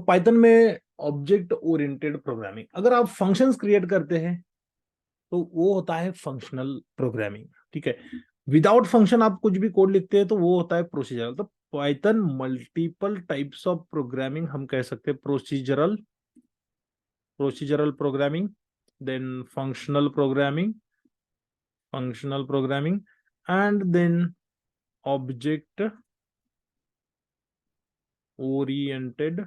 Python में object oriented programming, अगर आप फंक्शंस क्रिएट करते हैं तो वो होता है फंक्शनल प्रोग्रामिंग। ठीक है, विदाउट फंक्शन आप कुछ भी कोड लिखते हैं तो वो होता है प्रोसीजरल। तो Python multiple types of programming हम कह सकते हैं, procedural programming, then functional programming and then object oriented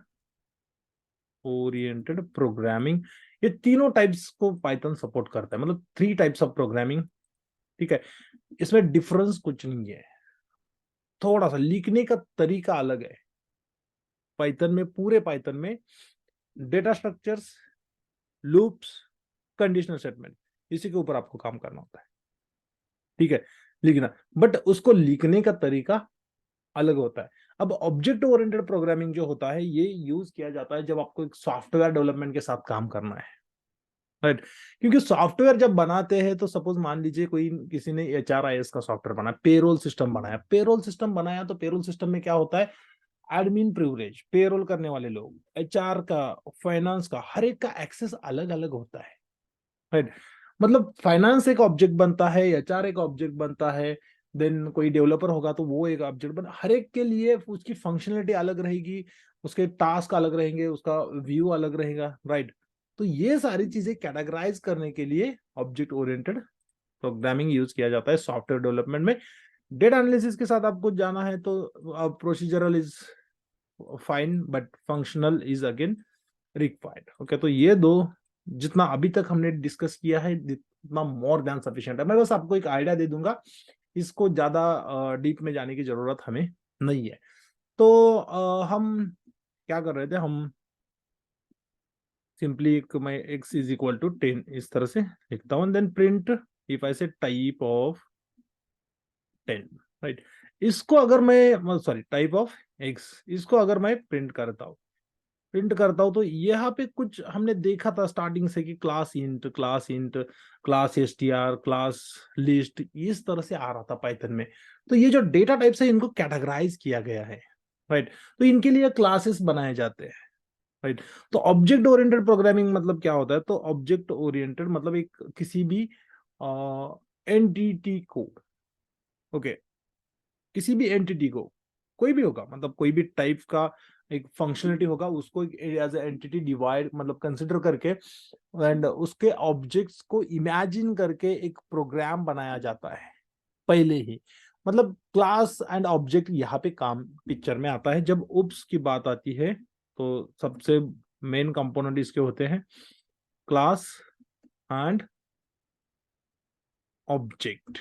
programming. ये तीनों टाइप्स को पाइथन सपोर्ट करता है, मतलब 3 टाइप्स ऑफ प्रोग्रामिंग। ठीक है, इसमें डिफरेंस कुछ नहीं है, थोड़ा सा लिखने का तरीका अलग है। पाइथन में, पूरे पाइथन में data structures, loops, conditional statement, इसी के ऊपर आपको काम करना होता है। ठीक है, लिखना, बट उसको लिखने का तरीका अलग होता है। अब ऑब्जेक्ट ओरिएंटेड प्रोग्रामिंग जो होता है ये यूज किया जाता है जब आपको एक सॉफ्टवेयर डेवलपमेंट के साथ काम करना है, राइट। क्योंकि सॉफ्टवेयर जब बनाते हैं तो सपोज मान लीजिए कोई किसी ने HRIS का सॉफ्टवेयर बनाया, पेरोल सिस्टम बनाया, तो पेरोल सिस्टम में क्या होता है, एडमिन प्रिविलेज, पेरोल करने वाले लोग, HR का, फाइनेंस का, हर एक का एक्सेस अलग अलग होता है, राइट। मतलब फाइनेंस एक ऑब्जेक्ट बनता है, HR एक ऑब्जेक्ट बनता है, देन कोई डेवलपर होगा तो वो एक ऑब्जेक्ट बन, हर एक के लिए उसकी फंक्शनलिटी अलग रहेगी, उसके टास्क अलग रहेंगे, उसका व्यू अलग रहेगा, राइट। तो ये सारी चीजें कैटेगराइज करने के लिए ऑब्जेक्ट ओरिएंटेड प्रोग्रामिंग यूज किया जाता है सॉफ्टवेयर डेवलपमेंट में। डेटा एनालिसिस के साथ आपको जाना है तो procedural is fine but functional is again required. Okay, तो ये दो जितना अभी तक हमने डिस्कस किया है जितना मोर देन सफिशिएंट है। मैं बस आपको एक आइडिया दे दूंगा, इसको ज्यादा डीप में जाने की जरूरत हमें नहीं है। तो हम क्या कर रहे थे, हम सिंपली मैं x इज इक्वल टू 10 इस तरह से लिखता हूं, देन प्रिंट इफ आई से टाइप ऑफ 10, राइट। इसको अगर मैं, सॉरी, टाइप ऑफ x, इसको अगर मैं प्रिंट करता हूं तो यहाँ पे कुछ हमने देखा था स्टार्टिंग से कि क्लास str, क्लास लिस्ट, इस तरह से आ रहा था पाइथन में। तो ये जो डेटा टाइप्स है इनको कैटेगराइज किया गया है, राइट। तो इनके लिए क्लासेस बनाए जाते हैं, राइट। तो ऑब्जेक्ट ओरिएंटेड प्रोग्रामिंग मतलब क्या होता है, तो ऑब्जेक्ट ओरिएंटेड मतलब एक किसी भी एंटिटी को, ओके, किसी भी एंटिटी को, कोई भी होगा, मतलब कोई भी टाइप का एक फंक्शनलिटी होगा, उसको एज एंटिटी डिवाइड मतलब कंसिडर करके एंड उसके ऑब्जेक्ट्स को इमेजिन करके एक प्रोग्राम बनाया जाता है पहले ही। मतलब क्लास एंड ऑब्जेक्ट यहाँ पे काम पिक्चर में आता है। जब उप्स की बात आती है तो सबसे मेन कंपोनेंट इसके होते हैं क्लास एंड ऑब्जेक्ट।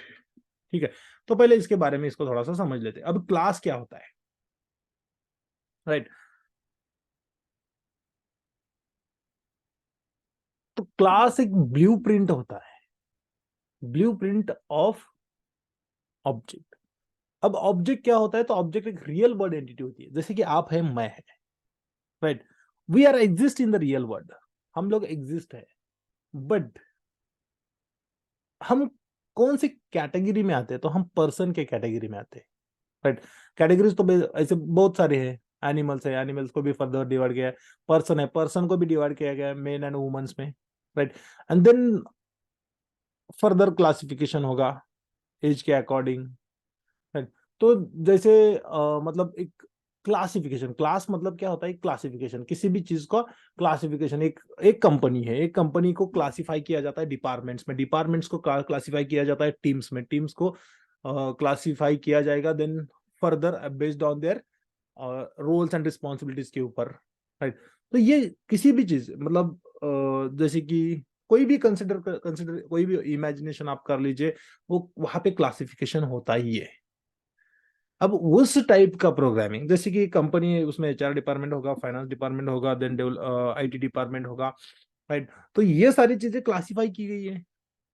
ठीक है, तो पहले इसके बारे में इसको थोड़ा सा समझ लेते हैं। अब क्लास क्या होता है, राइट। तो क्लास एक ब्लूप्रिंट होता है, ब्लूप्रिंट ऑफ ऑब्जेक्ट। अब ऑब्जेक्ट क्या होता है, तो ऑब्जेक्ट एक रियल वर्ल्ड एंटिटी होती है, जैसे कि आप है, मैं है, right. We are exist in the real world, हम लोग एग्जिस्ट है, बट हम कौन सी कैटेगरी में आते हैं, तो हम पर्सन के कैटेगरी में आते हैं, राइट। कैटेगरीज तो ऐसे बहुत सारे हैं, एनिमल्स है, एनिमल्स को भी फर्दर डिवाइड किया है, पर्सन है, पर्सन को भी डिवाइड किया गया है मेन एंड वुमेन्स में, right. And then further classification होगा एज के अकॉर्डिंग, राइट। तो जैसे मतलब एक क्लासिफिकेशन, क्लास मतलब क्या होता है, क्लासिफिकेशन, किसी भी चीज का क्लासिफिकेशन। एक एक कंपनी है, एक कंपनी को क्लासिफाई किया जाता है डिपार्टमेंट्स में, डिपार्टमेंट्स को क्लासिफाई किया जाता है टीम्स में, टीम्स को क्लासिफाई किया जाएगा then further based on their roles and responsibilities के ऊपर, राइट। तो ये किसी भी चीज मतलब जैसे कि कोई भी कंसिडर कोई भी इमेजिनेशन आप कर लीजिए, वो वहां पे क्लासिफिकेशन होता ही है। अब उस टाइप का प्रोग्रामिंग, जैसे कि कंपनी है, उसमें HR डिपार्टमेंट होगा, फाइनेंस डिपार्टमेंट होगा, देन IT डिपार्टमेंट होगा, राइट। तो ये सारी चीजें क्लासिफाई की गई है।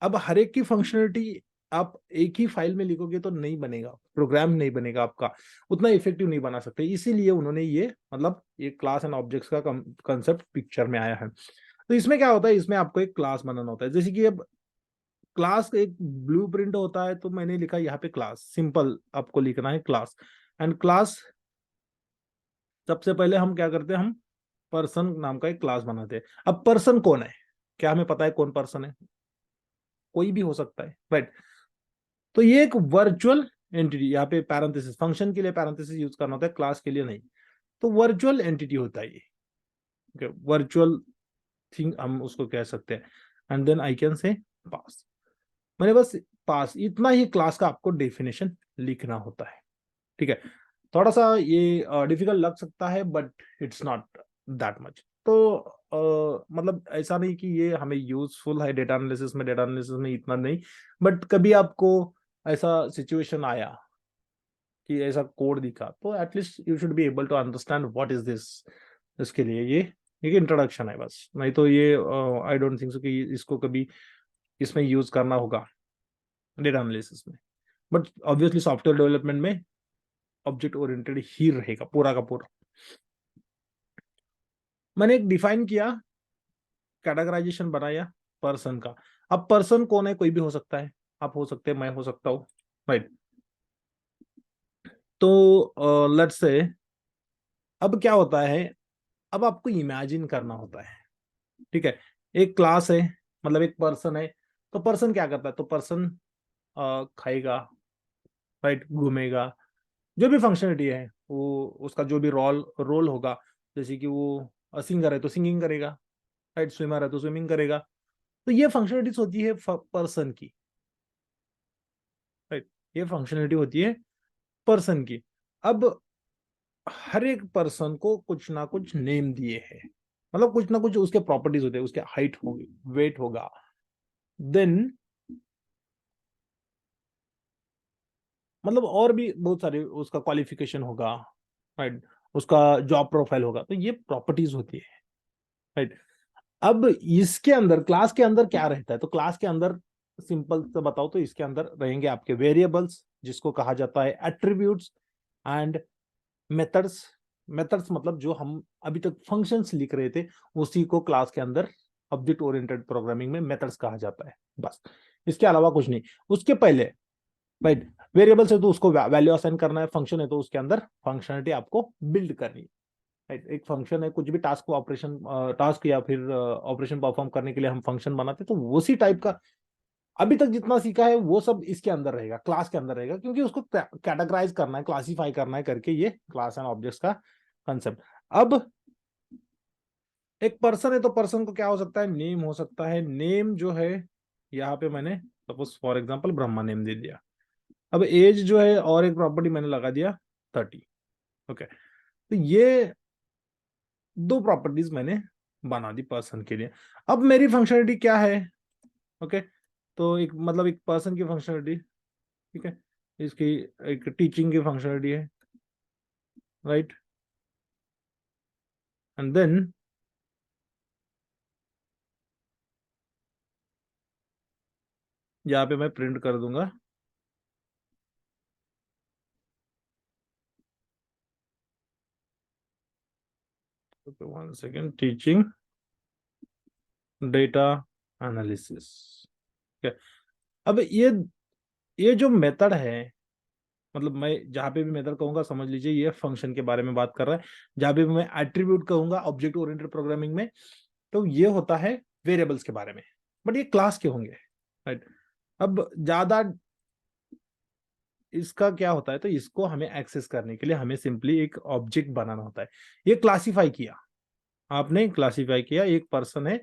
अब हर एक की फंक्शनलिटी आप एक ही फाइल में लिखोगे तो नहीं बनेगा, प्रोग्राम नहीं बनेगा आपका, उतना इफेक्टिव नहीं बना सकते। इसीलिए उन्होंने ये मतलब ये क्लास एंड ऑब्जेक्ट्स का कंसेप्ट पिक्चर में आया है। तो इसमें क्या होता है, इसमें आपको एक क्लास बनाना होता है। जैसे कि अब क्लास एक ब्लूप्रिंट होता है, तो मैंने लिखा यहाँ पे क्लास, सिंपल आपको लिखना है क्लास। एंड क्लास सबसे पहले हम क्या करते हैं, हम पर्सन नाम का एक क्लास बनाते हैं। अब पर्सन कौन है, क्या हमें पता है कौन पर्सन है? कोई भी हो सकता है, राइट। तो ये एक वर्चुअल एंटिटी, यहाँ पे पैरेंथेसिस, फंक्शन के लिए पैरेंथेसिस यूज करना होता है, क्लास के लिए नहीं। तो वर्चुअल एंटिटी होता है ये, वर्चुअल थिंग हम उसको कह सकते हैं। एंड देन आई कैन से पास, मैंने बस पास इतना ही क्लास का आपको डेफिनेशन लिखना होता है, ठीक है। थोड़ा सा ये डिफिकल्ट लग सकता है but it's not that much. तो मतलब ऐसा नहीं कि ये हमें यूजफुल है डेटा एनालिसिस में, डेटा एनालिसिस में इतना नहीं, बट कभी आपको ऐसा सिचुएशन आया कि ऐसा कोड दिखा, तो at least you should be able to understand what is this. इसके लिए ये एक इंट्रोडक्शन है बस, नहीं तो ये आई डोंट थिंक सो कि इसको कभी इसमें यूज करना होगा डेटा एनालिसिस में। बट ऑब्वियसली सॉफ्टवेयर डेवलपमेंट में ऑब्जेक्ट ओरिएंटेड ही रहेगा पूरा का पूरा। मैंने एक डिफाइन किया, कैटेगराइजेशन बनाया पर्सन का। अब पर्सन कौन है, कोई भी हो सकता है, आप हो सकते हैं, मैं हो सकता हूँ, राइट। तो लेट्स से अब क्या होता है, अब आपको इमेजिन करना होता है, ठीक है। एक क्लास है, मतलब एक पर्सन है, तो पर्सन क्या करता है, तो पर्सन खाएगा, राइट, घूमेगा, जो भी फंक्शनलिटी है वो उसका जो भी रोल रोल होगा, जैसे कि वो सिंगर है तो सिंगिंग करेगा, राइट, स्विमर है तो स्विमिंग करेगा। तो ये फंक्शनलिटीज होती है पर्सन की, राइट, ये फंक्शनलिटी होती है पर्सन की। अब हर एक पर्सन को कुछ ना कुछ नेम दिए हैं, मतलब कुछ ना कुछ उसके प्रॉपर्टीज होते हैं, उसके हाइट होगी, वेट होगा, देन मतलब और भी बहुत सारे उसका क्वालिफिकेशन होगा, राइट, उसका जॉब प्रोफाइल होगा, तो ये प्रॉपर्टीज होती है, राइट। अब इसके अंदर क्लास के अंदर क्या रहता है, तो क्लास के अंदर सिंपल से बताओ तो इसके अंदर रहेंगे आपके वेरिएबल्स, जिसको कहा जाता है एट्रीब्यूट्स, एंड मेथड्स। मेथड्स मतलब जो हम अभी तक फंक्शंस लिख रहे थे, उसी को क्लास के अंदर ऑब्जेक्ट ओरिएंटेड प्रोग्रामिंग में मेथड्स कहा जाता है, बस। इसके अलावा कुछ नहीं। उसके पहले, राइट, वेरिएबल से तो उसको वैल्यू असाइन करना है, फंक्शन है तो उसके अंदर फंक्शनलिटी आपको बिल्ड करनी है, राइट। एक फंक्शन है, कुछ भी टास्क को ऑपरेशन टास्क या फिर ऑपरेशन परफॉर्म करने के लिए हम फंक्शन बनाते हैं, तो उसी टाइप का अभी तक जितना सीखा है वो सब इसके अंदर रहेगा, क्लास के अंदर रहेगा, क्योंकि उसको कैटेगराइज करना है, क्लासीफाई करना है करके, ये क्लास एंड ऑब्जेक्ट्स का कंसेप्ट। अब एक पर्सन है तो पर्सन को क्या हो सकता है, नेम हो सकता है। नेम जो है, यहाँ पे मैंने suppose for example Brahma name दे दिया। अब एज जो है, और एक प्रॉपर्टी मैंने लगा दिया 30, ओके। तो ये दो प्रॉपर्टीज मैंने बना दी पर्सन के लिए। अब मेरी फंक्शनलिटी क्या है, ओके। तो एक मतलब एक पर्सन की फंक्शनलिटी, ठीक है, इसकी एक टीचिंग की फंक्शनलिटी है, राइट, एंड देन यहाँ पे मैं प्रिंट कर दूंगा, one second, teaching data analysis, ठीक है। अब ये जो मेथड है, मतलब मैं जहां पे भी मेथड कहूंगा समझ लीजिए ये फंक्शन के बारे में बात कर रहा है। जहां पे भी मैं एट्रीब्यूट कहूंगा ऑब्जेक्ट ओरिएंटेड प्रोग्रामिंग में, तो ये होता है वेरिएबल्स के बारे में, बट ये क्लास के होंगे, राइट। अब ज्यादा इसका क्या होता है, तो इसको हमें एक्सेस करने के लिए हमें सिंपली एक ऑब्जेक्ट बनाना होता है। ये क्लासीफाई किया, आपने क्लासीफाई किया, एक पर्सन है,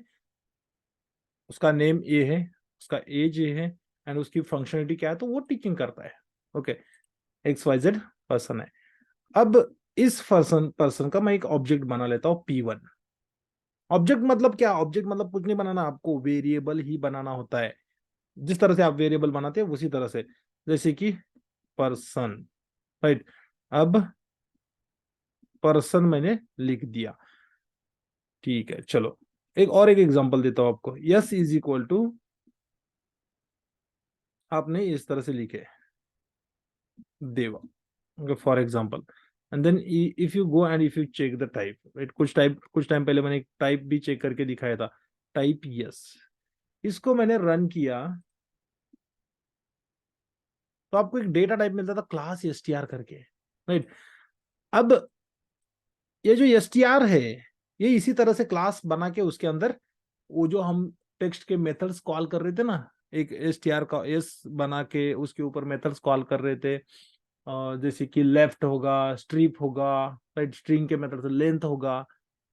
उसका नेम ए है, उसका एज ए है, एंड उसकी फंक्शनलिटी क्या है, तो वो टीचिंग करता है, okay. X Y Z person है। अब इस पर्सन पर्सन का मैं एक ऑब्जेक्ट बना लेता हूं P1। ऑब्जेक्ट मतलब क्या, ऑब्जेक्ट मतलब कुछ नहीं बनाना, आपको वेरिएबल ही बनाना होता है। जिस तरह से आप वेरिएबल बनाते हैं उसी तरह से, जैसे कि पर्सन, राइट। अब पर्सन मैंने लिख दिया, ठीक है। चलो एक और एक एग्जांपल देता हूं आपको। यस इज इक्वल टू, आपने इस तरह से लिखे Deva, for example, and then if you go and if you check the type, right, कुछ टाइम पहले मैंने एक टाइप भी चेक करके दिखाया था, टाइप यस। इसको मैंने रन किया, तो आपको एक डेटा टाइप मिलता था क्लास एसटीआर करके, राइट। अब ये जो एसटीआर है, ये इसी तरह से क्लास बना के उसके अंदर वो जो हम टेक्स्ट के मेथड्स कॉल कर रहे थे ना, एक str का एस बना के उसके ऊपर मेथड्स कॉल कर रहे थे, जैसे कि लेफ्ट होगा, स्ट्रिप होगा, राइट, स्ट्रिंग के मेथड से लेंथ होगा,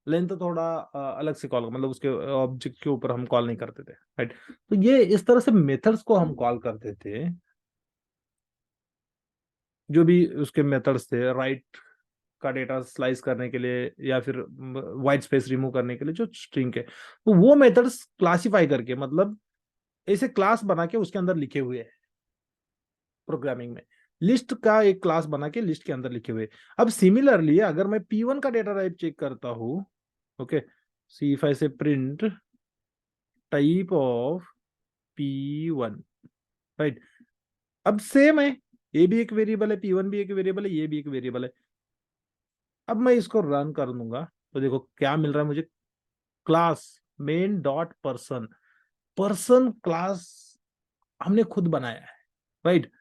लेंथ थोड़ा अलग से कॉल, मतलब उसके ऑब्जेक्ट के ऊपर हम कॉल नहीं करते थे, राइट। तो ये इस तरह से मेथड्स को हम कॉल करते थे, जो भी उसके मेथड्स थे, राइट का डेटा स्लाइस करने के लिए या फिर वाइट स्पेस रिमूव करने के लिए जो स्ट्रिंग है, तो वो मेथड्स क्लासिफाई करके, मतलब ऐसे क्लास बना के उसके अंदर लिखे हुए हैं प्रोग्रामिंग में, लिस्ट का एक क्लास बना के लिस्ट के अंदर लिखे हुए। अब सिमिलरली अगर मैं P1 का डेटा टाइप चेक करता हूं, ओके, सी इफ आई से print type of P1, right, अब सेम है, ये भी एक वेरिएबल है, P1 भी एक वेरिएबल है, ये भी एक वेरिएबल है। अब मैं इसको रन कर दूंगा तो देखो क्या मिल रहा है मुझे, class main dot person, person class हमने खुद बनाया है, राइट,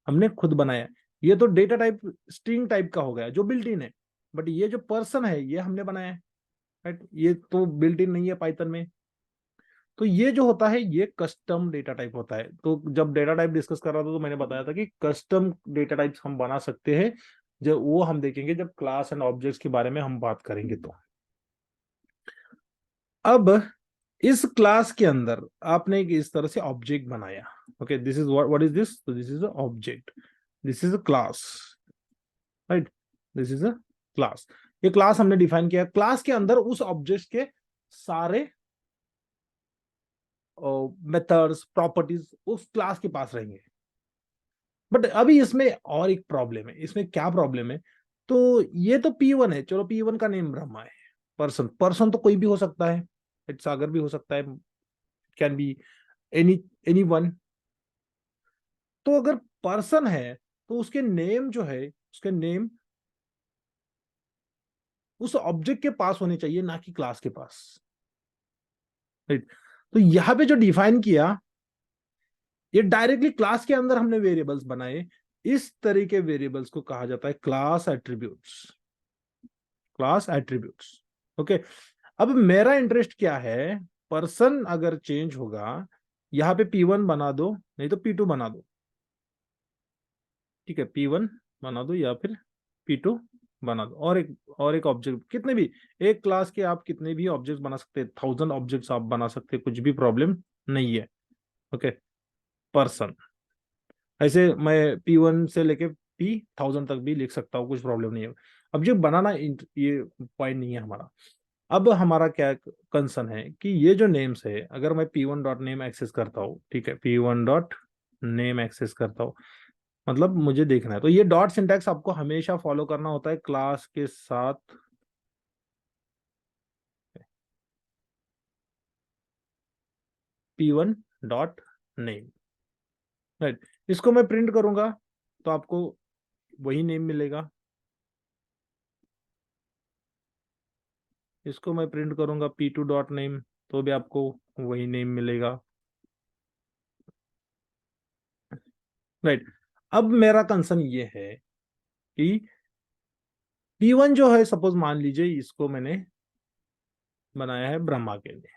हमने खुद बनाया है। ये तो डेटा टाइप स्ट्रिंग टाइप का हो गया जो बिल्ट इन है, बट ये जो पर्सन है ये हमने बनाया है, राइट, ये तो बिल्ट इन नहीं है पाइथन में। तो ये जो होता है ये कस्टम डेटा टाइप होता है। तो जब डेटा टाइप डिस्कस कर रहा था तो मैंने बताया था कि कस्टम डेटा टाइप्स हम बना सकते हैं, जब वो हम देखेंगे जब क्लास एंड ऑब्जेक्ट्स के बारे में हम बात करेंगे। तो अब इस क्लास के अंदर आपने एक इस तरह से ऑब्जेक्ट बनाया, okay, this is what is this, तो this is a object, this is a class, right, this is a class. ये क्लास हमने डिफाइन किया, क्लास के अंदर उस ऑब्जेक्ट के सारे मेथड्स प्रॉपर्टीज उस क्लास के पास रहेंगे। बट अभी इसमें और एक प्रॉब्लम है, इसमें क्या प्रॉब्लम है, तो ये तो P1 है, चलो P1 का नेम ब्रह्मा है, पर्सन, पर्सन तो कोई भी हो सकता है, सागर भी हो सकता है, can be any any one. तो अगर पर्सन है तो उसके नेम जो है, उसके नेम उस ऑब्जेक्ट के पास होने चाहिए, ना कि क्लास के पास, राइट। तो यहां पे जो डिफाइन किया ये डायरेक्टली क्लास के अंदर हमने वेरिएबल्स बनाए, इस तरह के वेरिएबल्स को कहा जाता है class attributes, class attributes, okay. अब मेरा इंटरेस्ट क्या है, पर्सन अगर चेंज होगा, यहां पे P1 बना दो, नहीं तो P2 बना दो, ठीक है, P1 बना दो या फिर P2 बना दो, और एक ऑब्जेक्ट, कितने भी, एक क्लास के आप कितने भी ऑब्जेक्ट बना सकते हैं, 1000 ऑब्जेक्ट्स आप बना सकते हैं, कुछ भी प्रॉब्लम नहीं है, ओके। पर्सन ऐसे मैं P1 से लेके P1000 तक भी लिख सकता हूँ, कुछ प्रॉब्लम नहीं है। अब जो बनाना ये पॉइंट नहीं है हमारा। अब हमारा क्या कंसर्न है कि ये जो नेम्स है, अगर मैं P1 डॉट नेम एक्सेस करता हूँ, ठीक है, P1 डॉट नेम एक्सेस करता हूँ, मतलब मुझे देखना है, तो ये डॉट सिंटैक्स आपको हमेशा फॉलो करना होता है क्लास के साथ, P1 डॉट नेम, राइट। इसको मैं प्रिंट करूंगा तो आपको वही नेम मिलेगा, इसको मैं प्रिंट करूंगा P2 डॉट नेम तो भी आपको वही नेम मिलेगा, राइट। अब मेरा कंसर्न ये है कि P1 जो है, सपोज मान लीजिए इसको मैंने बनाया है ब्रह्मा के लिए,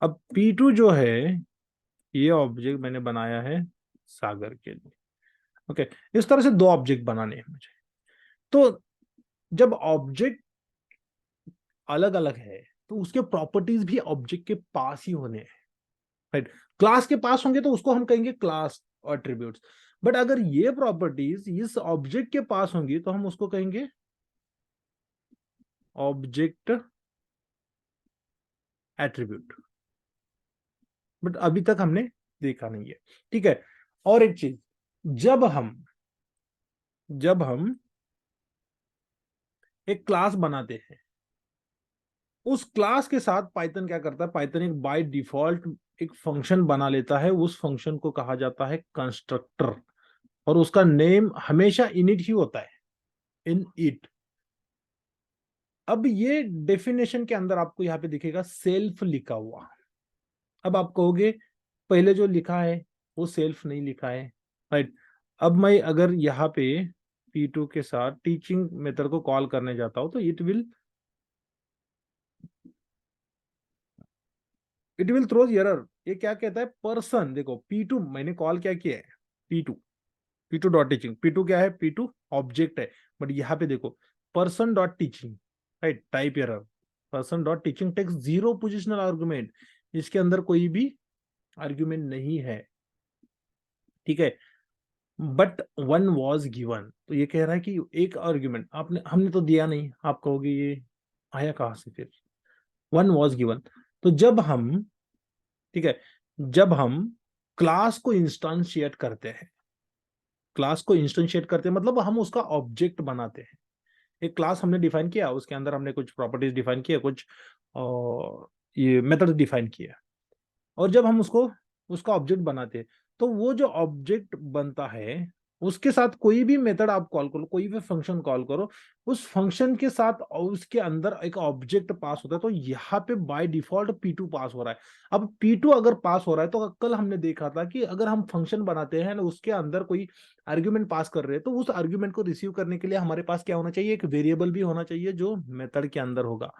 अब P2 जो है ये ऑब्जेक्ट मैंने बनाया है सागर के लिए, ओके। इस तरह से दो ऑब्जेक्ट बनाने हैं मुझे। तो जब ऑब्जेक्ट अलग अलग है तो उसके प्रॉपर्टीज भी ऑब्जेक्ट के पास ही होने हैं, राइट। क्लास के पास होंगे तो उसको हम कहेंगे क्लास एट्रीब्यूट्स, बट अगर ये प्रॉपर्टीज इस ऑब्जेक्ट के पास होंगी तो हम उसको कहेंगे ऑब्जेक्ट एट्रीब्यूट, बट अभी तक हमने देखा नहीं है, ठीक है। और एक चीज, जब हम जब हम एक क्लास बनाते हैं, उस क्लास के साथ पाइथन क्या करता है, पाइथन एक बाय डिफॉल्ट एक फंक्शन बना लेता है, उस फंक्शन को कहा जाता है कंस्ट्रक्टर, और उसका नेम हमेशा इनिट ही होता है, इन इट। अब ये डेफिनेशन के अंदर आपको यहाँ पे दिखेगा सेल्फ लिखा हुआ। अब आप कहोगे पहले जो लिखा है वो सेल्फ नहीं लिखा है, राइट। अब मैं अगर यहाँ पे P2 के साथ टीचिंग मेथड को कॉल करने जाता हूं तो it will it will throws error. ये क्या कहता है, पर्सन, देखो P2 मैंने कॉल क्या किया है, P2 डॉट टीचिंग, P2 क्या है, P2 ऑब्जेक्ट है, बट यहाँ पे देखो person dot teaching, right, type error, person dot teaching takes zero positional argument, इसके अंदर कोई भी आर्ग्यूमेंट नहीं है, ठीक है, बट वन वॉज गिवन, तो ये कह रहा है कि एक आर्ग्यूमेंट आपने, हमने तो दिया नहीं, आप कहोगे ये आया कहां से फिर, वन वॉज गिवन। तो जब हम, ठीक है, जब हम क्लास को इंस्टेंशिएट करते हैं, क्लास को इंस्टेंशिएट करते हैं मतलब हम उसका ऑब्जेक्ट बनाते हैं, एक क्लास हमने डिफाइन किया, उसके अंदर हमने कुछ प्रॉपर्टीज डिफाइन किया, कुछ ये मेथड डिफाइन किया, और जब हम उसको, उसका ऑब्जेक्ट बनाते हैं, तो वो जो ऑब्जेक्ट बनता है उसके साथ कोई भी मेथड आप कॉल करो, कोई भी फंक्शन कॉल करो, उस फंक्शन के साथ और उसके अंदर एक ऑब्जेक्ट पास होता है, तो यहाँ पे बाय डिफॉल्ट P2 पास हो रहा है। अब P2 अगर पास हो रहा है, तो कल हमने देखा था कि अगर हम फंक्शन बनाते हैं ना, उसके अंदर कोई आर्ग्यूमेंट पास कर रहे हैं, तो उस आर्ग्यूमेंट को रिसीव करने के लिए हमारे पास क्या होना चाहिए, एक वेरिएबल भी होना चाहिए जो मेथड के अंदर होगा।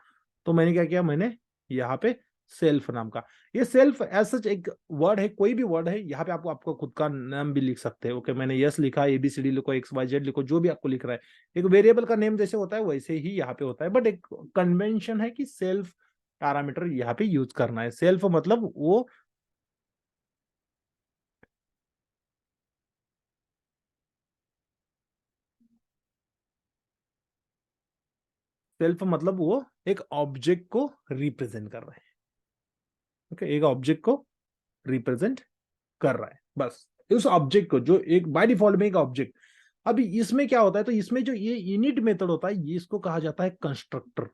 तो मैंने क्या किया, मैंने यहाँ पे सेल्फ नाम का, ये सेल्फ एज सच एक वर्ड है, कोई भी वर्ड है, यहाँ पे आपको आपको खुद का नाम भी लिख सकते हैं, ओके, मैंने यस लिखा, ABCD लिखो, XYZ लिखो, जो भी आपको लिख रहा है, एक वेरिएबल का नेम जैसे होता है वैसे ही यहाँ पे होता है, बट एक कन्वेंशन है कि सेल्फ पैरामीटर यहाँ पे यूज करना है। सेल्फ मतलब वो, सेल्फ मतलब वो एक ऑब्जेक्ट को रिप्रेजेंट कर रहा है, ओके, एक ऑब्जेक्ट को रिप्रेजेंट कर रहा है, बस उस ऑब्जेक्ट को, जो एक बाय डिफॉल्ट में एक ऑब्जेक्ट। अभी इसमें क्या होता है, तो इसमें जो ये इनिट मेथड होता है, ये इसको कहा जाता है कंस्ट्रक्टर,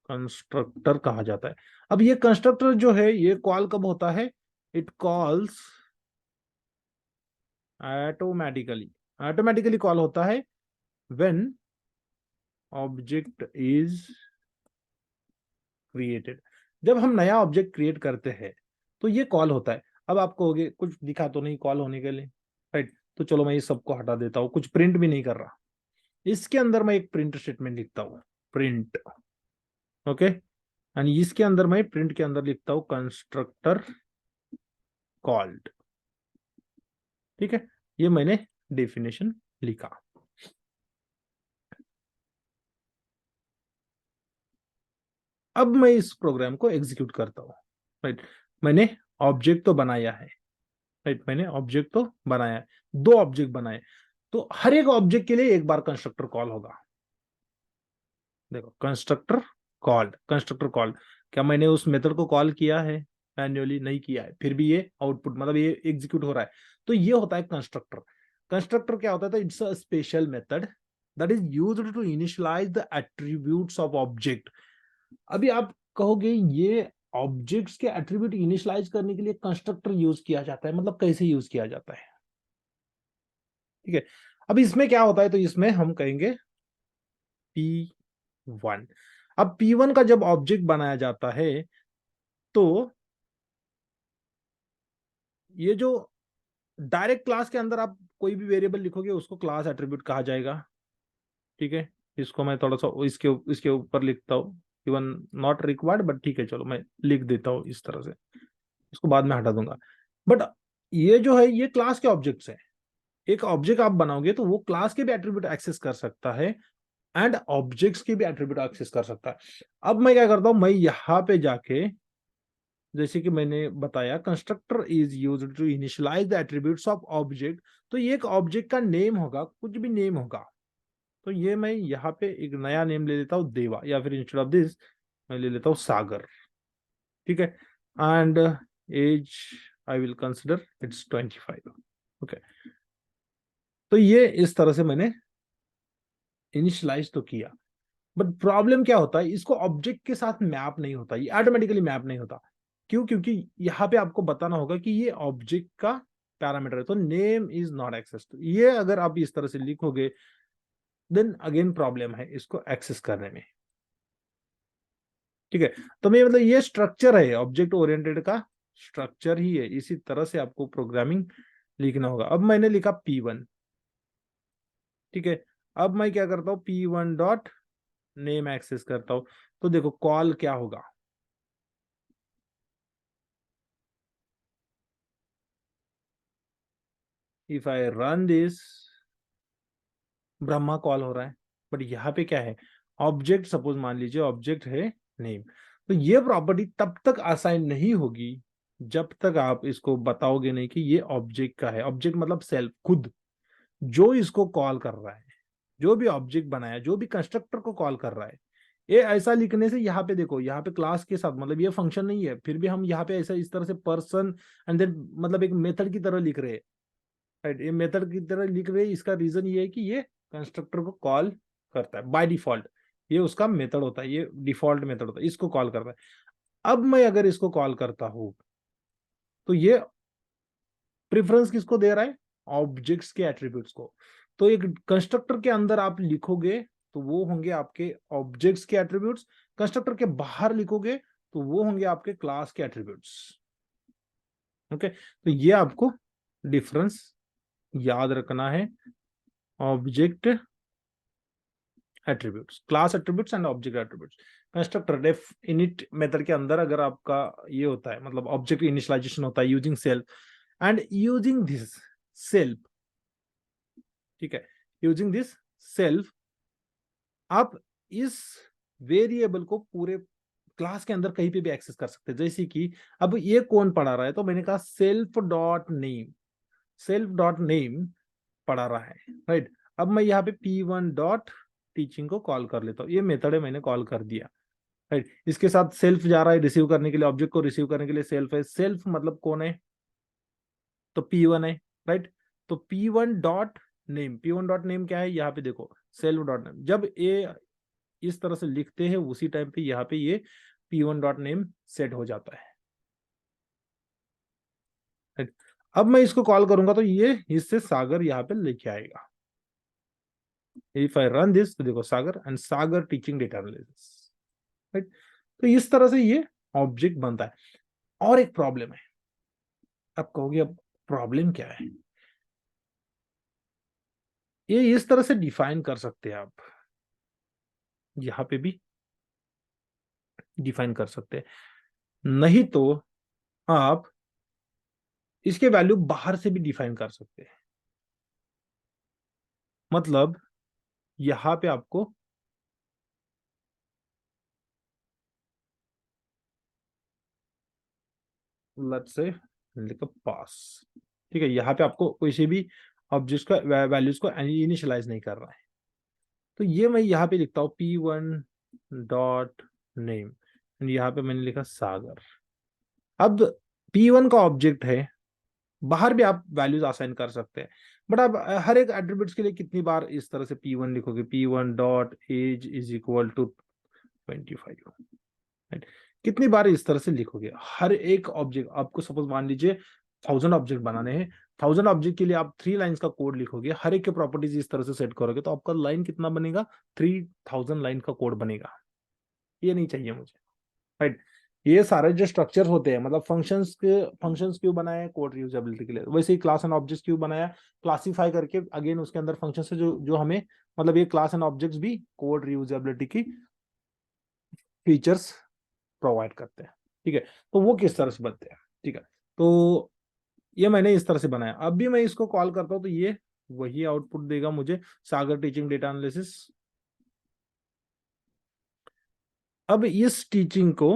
कंस्ट्रक्टर कहा जाता है। अब ये कंस्ट्रक्टर जो है, ये कॉल कब होता है, it calls automatically, automatically call होता है व्हेन ऑब्जेक्ट इज क्रिएटेड, जब हम नया ऑब्जेक्ट क्रिएट करते हैं तो ये कॉल होता है। अब आप कहोगे कुछ दिखा तो नहीं कॉल होने के लिए, राइट, तो चलो मैं ये सबको हटा देता हूँ, कुछ प्रिंट भी नहीं कर रहा, इसके अंदर मैं एक प्रिंट स्टेटमेंट लिखता हूँ, प्रिंट, ओके, एंड इसके अंदर मैं प्रिंट के अंदर लिखता हूँ कंस्ट्रक्टर कॉल्ड, ठीक है, ये मैंने डेफिनेशन लिखा। अब मैं इस प्रोग्राम को एग्जीक्यूट करता हूँ, राइट, मैंने ऑब्जेक्ट तो बनाया है, राइट, मैंने ऑब्जेक्ट तो बनाया है, दो ऑब्जेक्ट बनाए, तो हर एक ऑब्जेक्ट के लिए एक बार कंस्ट्रक्टर कॉल होगा। देखो कंस्ट्रक्टर कॉल्ड, कंस्ट्रक्टर कॉल्ड, क्या मैंने उस मेथड को कॉल किया है, मैन्युअली नहीं किया है, फिर भी ये आउटपुट मतलब ये एग्जीक्यूट हो रहा है, तो ये होता है कंस्ट्रक्टर। कंस्ट्रक्टर क्या होता है, तो it's a special method that is used to initialise the attributes of object. अभी आप कहोगे ये ऑब्जेक्ट्स के एट्रीब्यूट इनिशियलाइज करने के लिए कंस्ट्रक्टर यूज किया जाता है, मतलब कैसे यूज किया जाता है, ठीक है। अब इसमें क्या होता है, तो इसमें हम कहेंगे P1। अब P1 का जब ऑब्जेक्ट बनाया जाता है, तो ये जो डायरेक्ट क्लास के अंदर आप कोई भी वेरिएबल लिखोगे उसको क्लास एट्रीब्यूट कहा जाएगा, ठीक है। इसको मैं थोड़ा सा इसके ऊपर लिखता हूँ, इवन नॉट रिक्वायर्ड, बट ठीक है, चलो मैं लिख देता हूँ इस तरह से, इसको बाद में हटा दूंगा। बट ये जो है, ये क्लास के ऑब्जेक्ट्स है, एक ऑब्जेक्ट आप बनाओगे तो वो क्लास के भी एट्रीब्यूट एक्सेस कर सकता है एंड ऑब्जेक्ट्स के भी एट्रीब्यूट एक्सेस कर सकता है। अब मैं क्या करता हूं, मैं यहां पे जाके, जैसे कि मैंने बताया constructor is used to initialise the attributes of object, तो ये एक ऑब्जेक्ट का नेम होगा, कुछ भी नेम होगा, तो ये मैं यहाँ पे एक नया नेम ले लेता हूँ देवा, या फिर इंस्टेड ऑफ दिस मैं ले लेता हूँ सागर, ठीक है, and as I will consider it's 25, okay. तो ये इस तरह से मैंने इनिशियलाइज तो किया, बट प्रॉब्लम क्या होता है, इसको ऑब्जेक्ट के साथ मैप नहीं होता, ये ऑटोमेटिकली मैप नहीं होता। क्यों, क्योंकि यहाँ पे आपको बताना होगा कि ये ऑब्जेक्ट का पैरामीटर है, तो नेम इज नॉट एक्सेस, ये अगर आप इस तरह से लिखोगे देन अगेन प्रॉब्लम है इसको एक्सेस करने में, ठीक है। तो मैं मतलब ये स्ट्रक्चर है ऑब्जेक्ट ओरिएंटेड का, स्ट्रक्चर ही है, इसी तरह से आपको प्रोग्रामिंग लिखना होगा। अब मैंने लिखा P1, ठीक है, अब मैं क्या करता हूँ P1 डॉट नेम एक्सेस करता हूँ, तो देखो कॉल क्या होगा, if I run this, Brahma call हो रहा है, बट यहाँ पे क्या है, ऑब्जेक्ट, सपोज मान लीजिए ऑब्जेक्ट है नेम, तो ये प्रॉपर्टी तब तक असाइन नहीं होगी जब तक आप इसको बताओगे नहीं कि ये ऑब्जेक्ट का है। ऑब्जेक्ट मतलब सेल्फ, खुद जो इसको कॉल कर रहा है, जो भी ऑब्जेक्ट बनाया, जो भी कंस्ट्रक्टर को कॉल कर रहा है। ये ऐसा लिखने से, यहाँ पे देखो, यहाँ पे क्लास के साथ, मतलब ये फंक्शन नहीं है, फिर भी हम यहाँ पे ऐसा इस तरह से पर्सन एंड देन मतलब एक मेथड की तरह लिख रहे हैं, राइट। ये मेथड की तरह लिख रहे हैं, इसका रीजन ये है कि ये कंस्ट्रक्टर को कॉल करता है बाय डिफॉल्ट, ये उसका मेथड होता है, ये डिफॉल्ट मेथड होता है, इसको कॉल करता है। अब मैं अगर इसको कॉल करता हूं तो ये प्रेफरेंस किसको दे रहा है, ऑब्जेक्ट्स के एट्रीब्यूट्स को। तो एक कंस्ट्रक्टर के अंदर आप लिखोगे तो वो होंगे आपके ऑब्जेक्ट्स के एट्रीब्यूट्स, कंस्ट्रक्टर के बाहर लिखोगे तो वो होंगे आपके क्लास के एट्रीब्यूट्स। ओके, तो ये आपको डिफरेंस याद रखना है, object attributes, class attributes and object attributes. Constructor def init method के अंदर अगर आपका ये होता है, मतलब ऑब्जेक्ट इनिशियलाइजेशन होता है using self and using this self, ठीक है, यूजिंग दिस सेल्फ आप इस वेरिएबल को पूरे क्लास के अंदर कहीं पे भी एक्सेस कर सकते हैं। जैसे कि अब ये कौन पढ़ा रहा है, तो मैंने कहा self dot name, self dot name पढ़ा रहा है, राइट। अब मैं यहाँ पे p1 डॉट टीचिंग को कॉल कर लेता हूँ, ये मेथड है, मैंने कॉल कर दिया, राइट। इसके साथ सेल्फ जा रहा है रिसीव करने के लिए, ऑब्जेक्ट को रिसीव करने के लिए सेल्फ है, सेल्फ मतलब कौन है, तो p1 है, राइट। तो p1 dot name, p1 dot name क्या है, यहाँ पे देखो सेल्फ डॉट नेम, जब ये इस तरह से लिखते हैं उसी टाइम पे यहाँ पे ये p1 डॉट नेम सेट हो जाता है, राइट। अब मैं इसको कॉल करूंगा तो ये इससे सागर यहाँ पे लेके आएगा। इफ आई रन दिस, तो देखो Sagar and Sagar teaching data analysis, right. तो इस तरह से ये ऑब्जेक्ट बनता है। और एक प्रॉब्लम है, आप कहोगे अब प्रॉब्लम क्या है, ये इस तरह से डिफाइन कर सकते हैं आप, यहाँ पे भी डिफाइन कर सकते हैं, नहीं तो आप इसके वैल्यू बाहर से भी डिफाइन कर सकते हैं। मतलब यहाँ पे आपको लेट्स से लिख पास, ठीक है, यहाँ पे आपको किसी भी ऑब्जेक्ट का वैल्यूज को इनिशियलाइज नहीं कर रहा है। तो ये मैं यहाँ पे लिखता हूँ p1 डॉट नेम, यहाँ पे मैंने लिखा सागर। अब p1 का ऑब्जेक्ट है, बाहर भी आप वैल्यूज असाइन कर सकते हैं, बट आप हर एक एट्रीब्यूट्स के लिए कितनी बार इस तरह से p1 लिखोगे, p1 dot age is equal to 25, right. कितनी बार इस तरह से लिखोगे, हर एक ऑब्जेक्ट आपको, सपोज मान लीजिए 1000 ऑब्जेक्ट बनाने हैं, 1000 ऑब्जेक्ट के लिए आप 3 लाइंस का कोड लिखोगे, हर एक के प्रॉपर्टीज इस तरह से सेट करोगे तो आपका लाइन कितना बनेगा, 3000 लाइन का कोड बनेगा। ये नहीं चाहिए मुझे, राइट। ये सारे जो स्ट्रक्चर होते हैं, मतलब फंक्शंस क्यों बनाए, कोड रीयूजेबिलिटी के लिए, वैसे ही क्लास एंड ऑब्जेक्ट्स क्यों बनाया, क्लासिफाई करके अगेन उसके अंदर फंक्शन से जो जो हमें, मतलब ये क्लास एंड ऑब्जेक्ट्स भी कोड रीयूजेबिलिटी की फीचर्स प्रोवाइड करते हैं, ठीक है। तो वो किस तरह से बनते हैं, ठीक है। तो ये मैंने इस तरह से बनाया, अब भी मैं इसको कॉल करता हूं तो ये वही आउटपुट देगा मुझे, सागर टीचिंग डेटा एनालिसिस। अब इस टीचिंग को,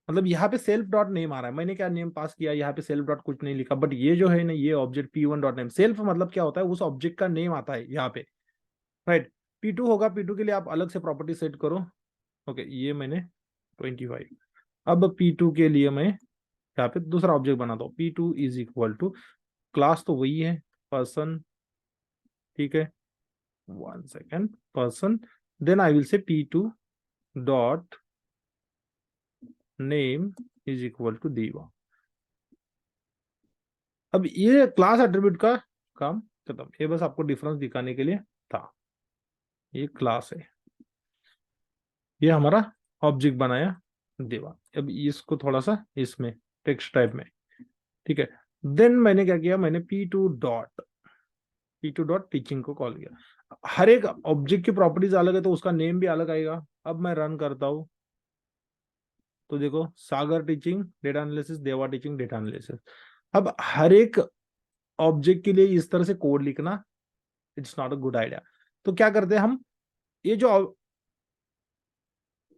मतलब यहाँ पे सेल्फ डॉट नेम आ रहा है, मैंने क्या नेम पास किया, यहाँ पे सेल्फ डॉट कुछ नहीं लिखा, बट ये जो है ना, ये object p1 dot name, self मतलब क्या होता है, उस ऑब्जेक्ट का नेम आता है यहाँ पे, राइट। p2 होगा, p2 के लिए आप अलग से प्रॉपर्टी सेट करो, ओके, ये मैंने 25। अब p2 के लिए मैं यहाँ पे दूसरा ऑब्जेक्ट बनाता हूँ, p2 is equal to, class तो वही है पर्सन, ठीक है, 1 second, person, then I will say p2 dot name is equal to Diva. अब ये क्लास एट्रीब्यूट का काम खत्म, ये बस आपको डिफरेंस दिखाने के लिए था, ये क्लास है, ये हमारा ऑब्जेक्ट बनाया देवा। अब इसको थोड़ा सा इसमें टेक्स्ट टाइप में, ठीक है। देन मैंने क्या किया, मैंने p2 डॉट टीचिंग को कॉल किया। हर एक ऑब्जेक्ट की प्रॉपर्टीज अलग है तो उसका नेम भी अलग आएगा। अब मैं रन करता हूं तो देखो, सागर टीचिंग डेटा एनालिसिस, देवा टीचिंग डेटा एनालिसिस। अब हर एक ऑब्जेक्ट के लिए इस तरह से कोड लिखना it's not a good idea. तो क्या करते हैं हम, ये जो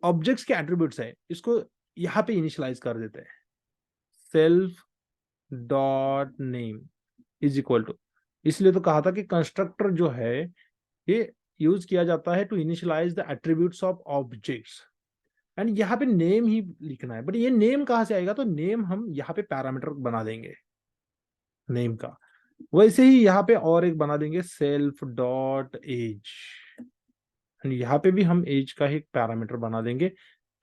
ऑब्जेक्ट्स के एट्रीब्यूट्स है इसको यहाँ पे इनिशियलाइज कर देते हैं। Self dot name is equal to, इसलिए तो कहा था कि कंस्ट्रक्टर जो है ये यूज किया जाता है to initialise the attributes of objects, and यहाँ पे नेम ही लिखना है। बट ये नेम कहाँ से आएगा, तो नेम हम यहाँ पे पैरामीटर बना देंगे नेम का। वैसे ही यहाँ पे और एक बना देंगे सेल्फ डॉट एज, यहाँ पे भी हम एज का एक पैरामीटर बना देंगे।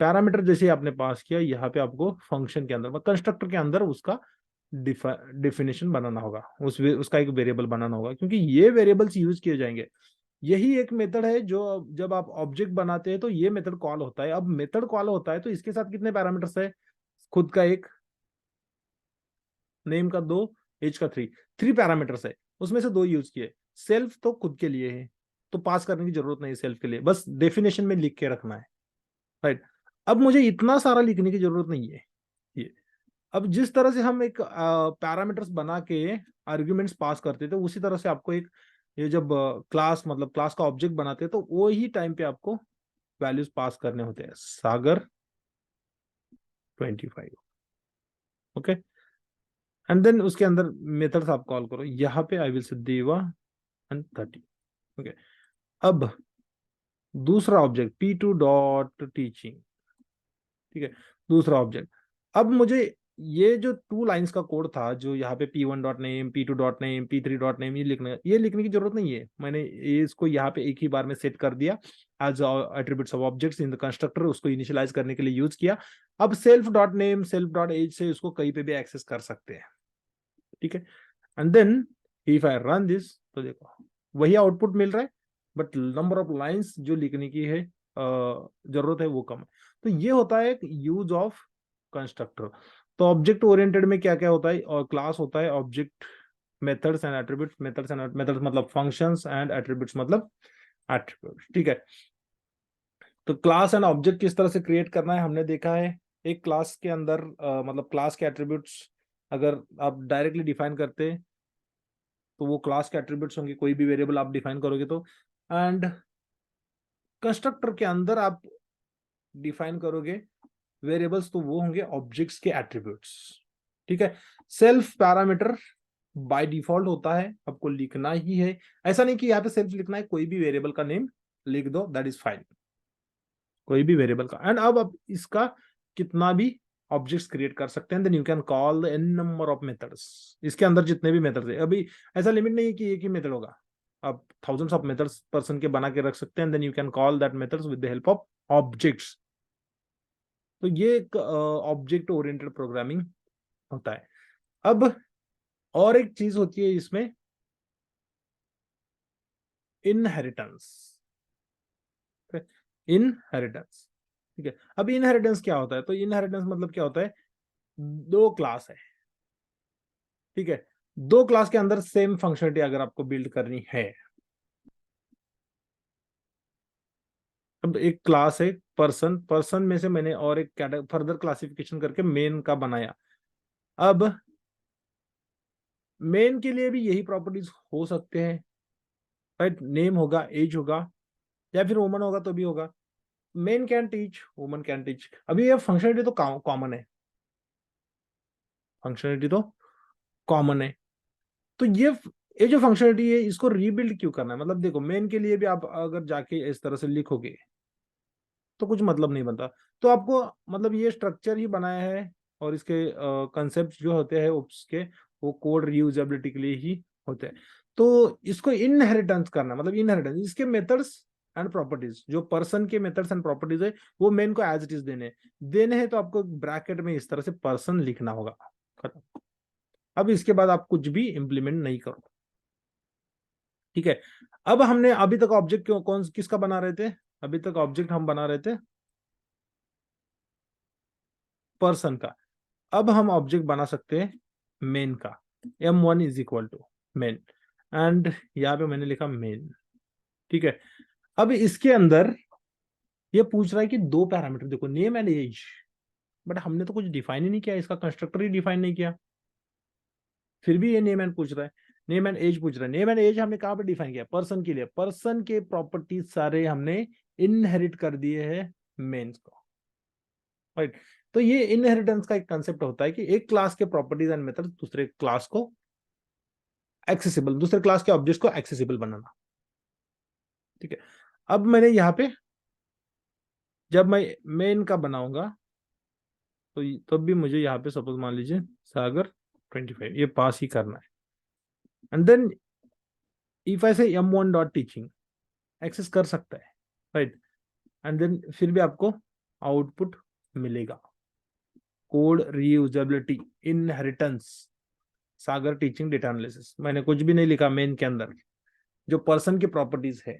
पैरामीटर जैसे आपने पास किया, यहाँ पे आपको फंक्शन के अंदर कंस्ट्रक्टर के अंदर उसका डिफिनेशन बनाना होगा, उसका एक वेरिएबल बनाना होगा, क्योंकि ये वेरिएबल्स यूज किए जाएंगे। यही एक मेथड है जो जब आप ऑब्जेक्ट बनाते हैं तो ये मेथड कॉल होता है। अब मेथड कॉल होता है तो इसके साथ कितने पैरामीटर्स है, खुद का एक, नेम का 2, एज का 3 पैरामीटर्स है, उसमें से 2 यूज किए। सेल्फ तो खुद के लिए है तो पास करने की जरूरत नहीं है सेल्फ के लिए, बस डेफिनेशन में लिख के रखना है, राइट। अब मुझे इतना सारा लिखने की जरूरत नहीं है ये। अब जिस तरह से हम एक पैरामीटर्स बना के आर्ग्यूमेंट्स पास करते थे, उसी तरह से आपको एक, ये जब क्लास मतलब क्लास का ऑब्जेक्ट बनाते हैं तो वो ही टाइम पे आपको वैल्यूज पास करने होते हैं। सागर 25, ओके, एंड देन उसके अंदर मेथड्स आप कॉल करो। यहाँ पे आई विल से देवा एंड 30, ओके। अब दूसरा ऑब्जेक्ट P2 डॉट टीचिंग, ठीक है, दूसरा ऑब्जेक्ट। अब मुझे ये जो 2 लाइंस का कोड था, जो यहाँ पे P1 dot name, P2 dot name, P3 dot name, ये लिखने की जरूरत नहीं है। मैंने ये इसको यहाँ पे एक ही बार में सेट कर दिया as attributes of objects in the constructor, उसको इनिशियलाइज करने के लिए यूज किया। अब self dot name, self dot age से उसको कहीं पे भी एक्सेस कर सकते हैं, ठीक है। And then if I run this, तो देखो वही आउटपुट मिल रहा है, बट नंबर ऑफ लाइंस जो लिखने की है जरूरत है वो कम है। तो ये होता है यूज ऑफ कंस्ट्रक्टर। तो ऑब्जेक्ट ओरिएंटेड में क्या क्या होता है, और क्लास होता है, object methods and attributes, methods मतलब फंक्शंस, एंड एट्रीब्यूट्स मतलब एट्रीब्यूट्स, ठीक है। तो क्लास एंड ऑब्जेक्ट किस तरह से क्रिएट करना है हमने देखा है। एक क्लास के अंदर मतलब क्लास के एट्रीब्यूट्स अगर आप डायरेक्टली डिफाइन करते हैं तो वो क्लास के एट्रीब्यूट्स होंगे, कोई भी वेरिएबल आप डिफाइन करोगे तो। एंड कंस्ट्रक्टर के अंदर आप डिफाइन करोगे वेरिएबल्स तो वो होंगे ऑब्जेक्ट्स के एट्रीब्यूट्स, ठीक है। सेल्फ पैरामीटर बाय डिफॉल्ट होता है, आपको लिखना ही है। ऐसा नहीं कि यहाँ पे सेल्फ लिखना है, कोई भी वेरिएबल का नेम लिख दो, दैट इज फाइन, कोई भी वेरिएबल का। एंड अब आप इसका कितना भी ऑब्जेक्ट्स क्रिएट कर सकते हैं, then you can call the n number of methods. इसके अंदर जितने भी मेथड्स है, अभी ऐसा लिमिट नहीं है कि एक ही मेथड होगा, आप थाउजेंड्स ऑफ मेथड्स पर्सन के बना के रख सकते हैं, then you can call that methods with the help of objects. तो ये एक ऑब्जेक्ट ओरिएंटेड प्रोग्रामिंग होता है। अब और एक चीज होती है इसमें, इनहेरिटेंस, इनहेरिटेंस, ठीक है। अब इनहेरिटेंस क्या होता है, तो इनहेरिटेंस मतलब क्या होता है, 2 क्लास है, ठीक है, 2 क्लास के अंदर सेम फंक्शनलिटी अगर आपको बिल्ड करनी है। अब एक क्लास है पर्सन, पर्सन में से मैंने और एक फर्दर क्लासिफिकेशन करके मेन का बनाया। अब मेन के लिए भी यही प्रॉपर्टीज हो सकते हैं, राइट। नेम होगा, एज होगा, या फिर वुमन होगा तो भी होगा। Main can teach, woman can teach. अभी ये फंक्शनलिटी तो कॉमन है, फंक्शनलिटी तो कॉमन है। तो ये जो फंक्शनलिटी है इसको रीबिल्ड क्यों करना है, मतलब देखो मेन के लिए भी आप अगर जाके इस तरह से लिखोगे तो कुछ मतलब नहीं बनता। तो आपको मतलब ये स्ट्रक्चर ही बनाया है, और इसके कंसेप्ट जो होते हैं उसके, वो कोड रीयूजेबिलिटी के लिए ही होते हैं। तो इसको इनहेरिटेंस करना मतलब इनहेरिटेंस, इसके मेथड्स एंड प्रॉपर्टीज, जो पर्सन के मेथड्स एंड प्रॉपर्टीज है वो मेन को एज इट इज देने हैं, तो आपको ब्रैकेट में इस तरह से पर्सन लिखना होगा, खत्म। अब इसके बाद आप कुछ भी इंप्लीमेंट नहीं करो, ठीक है। अब हमने अभी तक ऑब्जेक्ट कौन किसका बना रहे थे, अभी तक ऑब्जेक्ट हम बना रहे थे पर्सन का। अब हम ऑब्जेक्ट बना सकते हैं मेन का, m1 is equal to men, and यहाँ पे मैंने लिखा मेन, ठीक है। अब इसके अंदर ये पूछ रहा है कि 2 पैरामीटर देखो, नेम एंड एज, बट हमने तो कुछ डिफाइन ही नहीं किया, इसका कंस्ट्रक्टर ही डिफाइन नहीं किया, फिर भी ये नेम एंड पूछ रहा है। नेम एंड एज पूछ रहा है। नेम एंड एज हमने कहाँ पे डिफाइन किया? पर्सन के लिए। पर्सन के प्रॉपर्टीज सारे हमने इनहेरिट कर दिए हैं मेंस को, राइट। तो ये इनहेरिटेंस का एक कंसेप्ट होता है कि एक क्लास के प्रॉपर्टीज एंड मेथड दूसरे क्लास को एक्सेसिबल, दूसरे क्लास के ऑब्जेक्ट्स को एक्सेसिबल बनाना, ठीक है। अब मैंने यहाँ पे जब मैं मेन का बनाऊंगा तो तब भी मुझे यहाँ पे सपोज मान लीजिए सागर 25 ये पास ही करना है। एंड देन इफ आई से m1 डॉट टीचिंग एक्सेस कर सकता है, राइट। एंड देन फिर भी आपको आउटपुट मिलेगा। कोड रीयूजेबिलिटी इनहेरिटेंस सागर टीचिंग डेटा एनालिसिस, मैंने कुछ भी नहीं लिखा मेन के अंदर। जो पर्सन की प्रॉपर्टीज है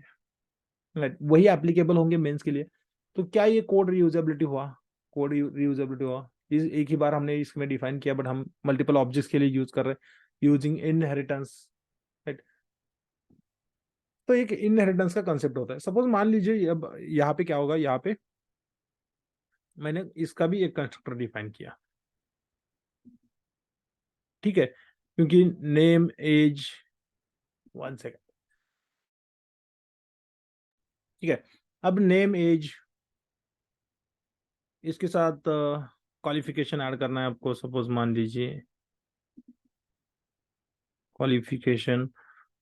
वही एप्लीकेबल होंगे मेंस के लिए। तो क्या ये कोड रीयूजेबिलिटी हुआ? कोड रीयूजेबिलिटी हुआ। इस एक ही बार हमने इसमें डिफाइन किया, बट हम मल्टीपल ऑब्जेक्ट्स के लिए यूज कर रहे हैं यूजिंग इनहेरिटेंस, राइट। तो एक इनहेरिटेंस का कंसेप्ट होता है। सपोज मान लीजिए अब यहाँ पे क्या होगा, यहाँ पे मैंने इसका भी एक कंस्ट्रक्टर डिफाइन किया, ठीक है, क्योंकि नेम एज, 1 सेकेंड, ठीक है। अब नेम एज इसके साथ क्वालिफिकेशन ऐड करना है आपको। सपोज मान लीजिए क्वालिफिकेशन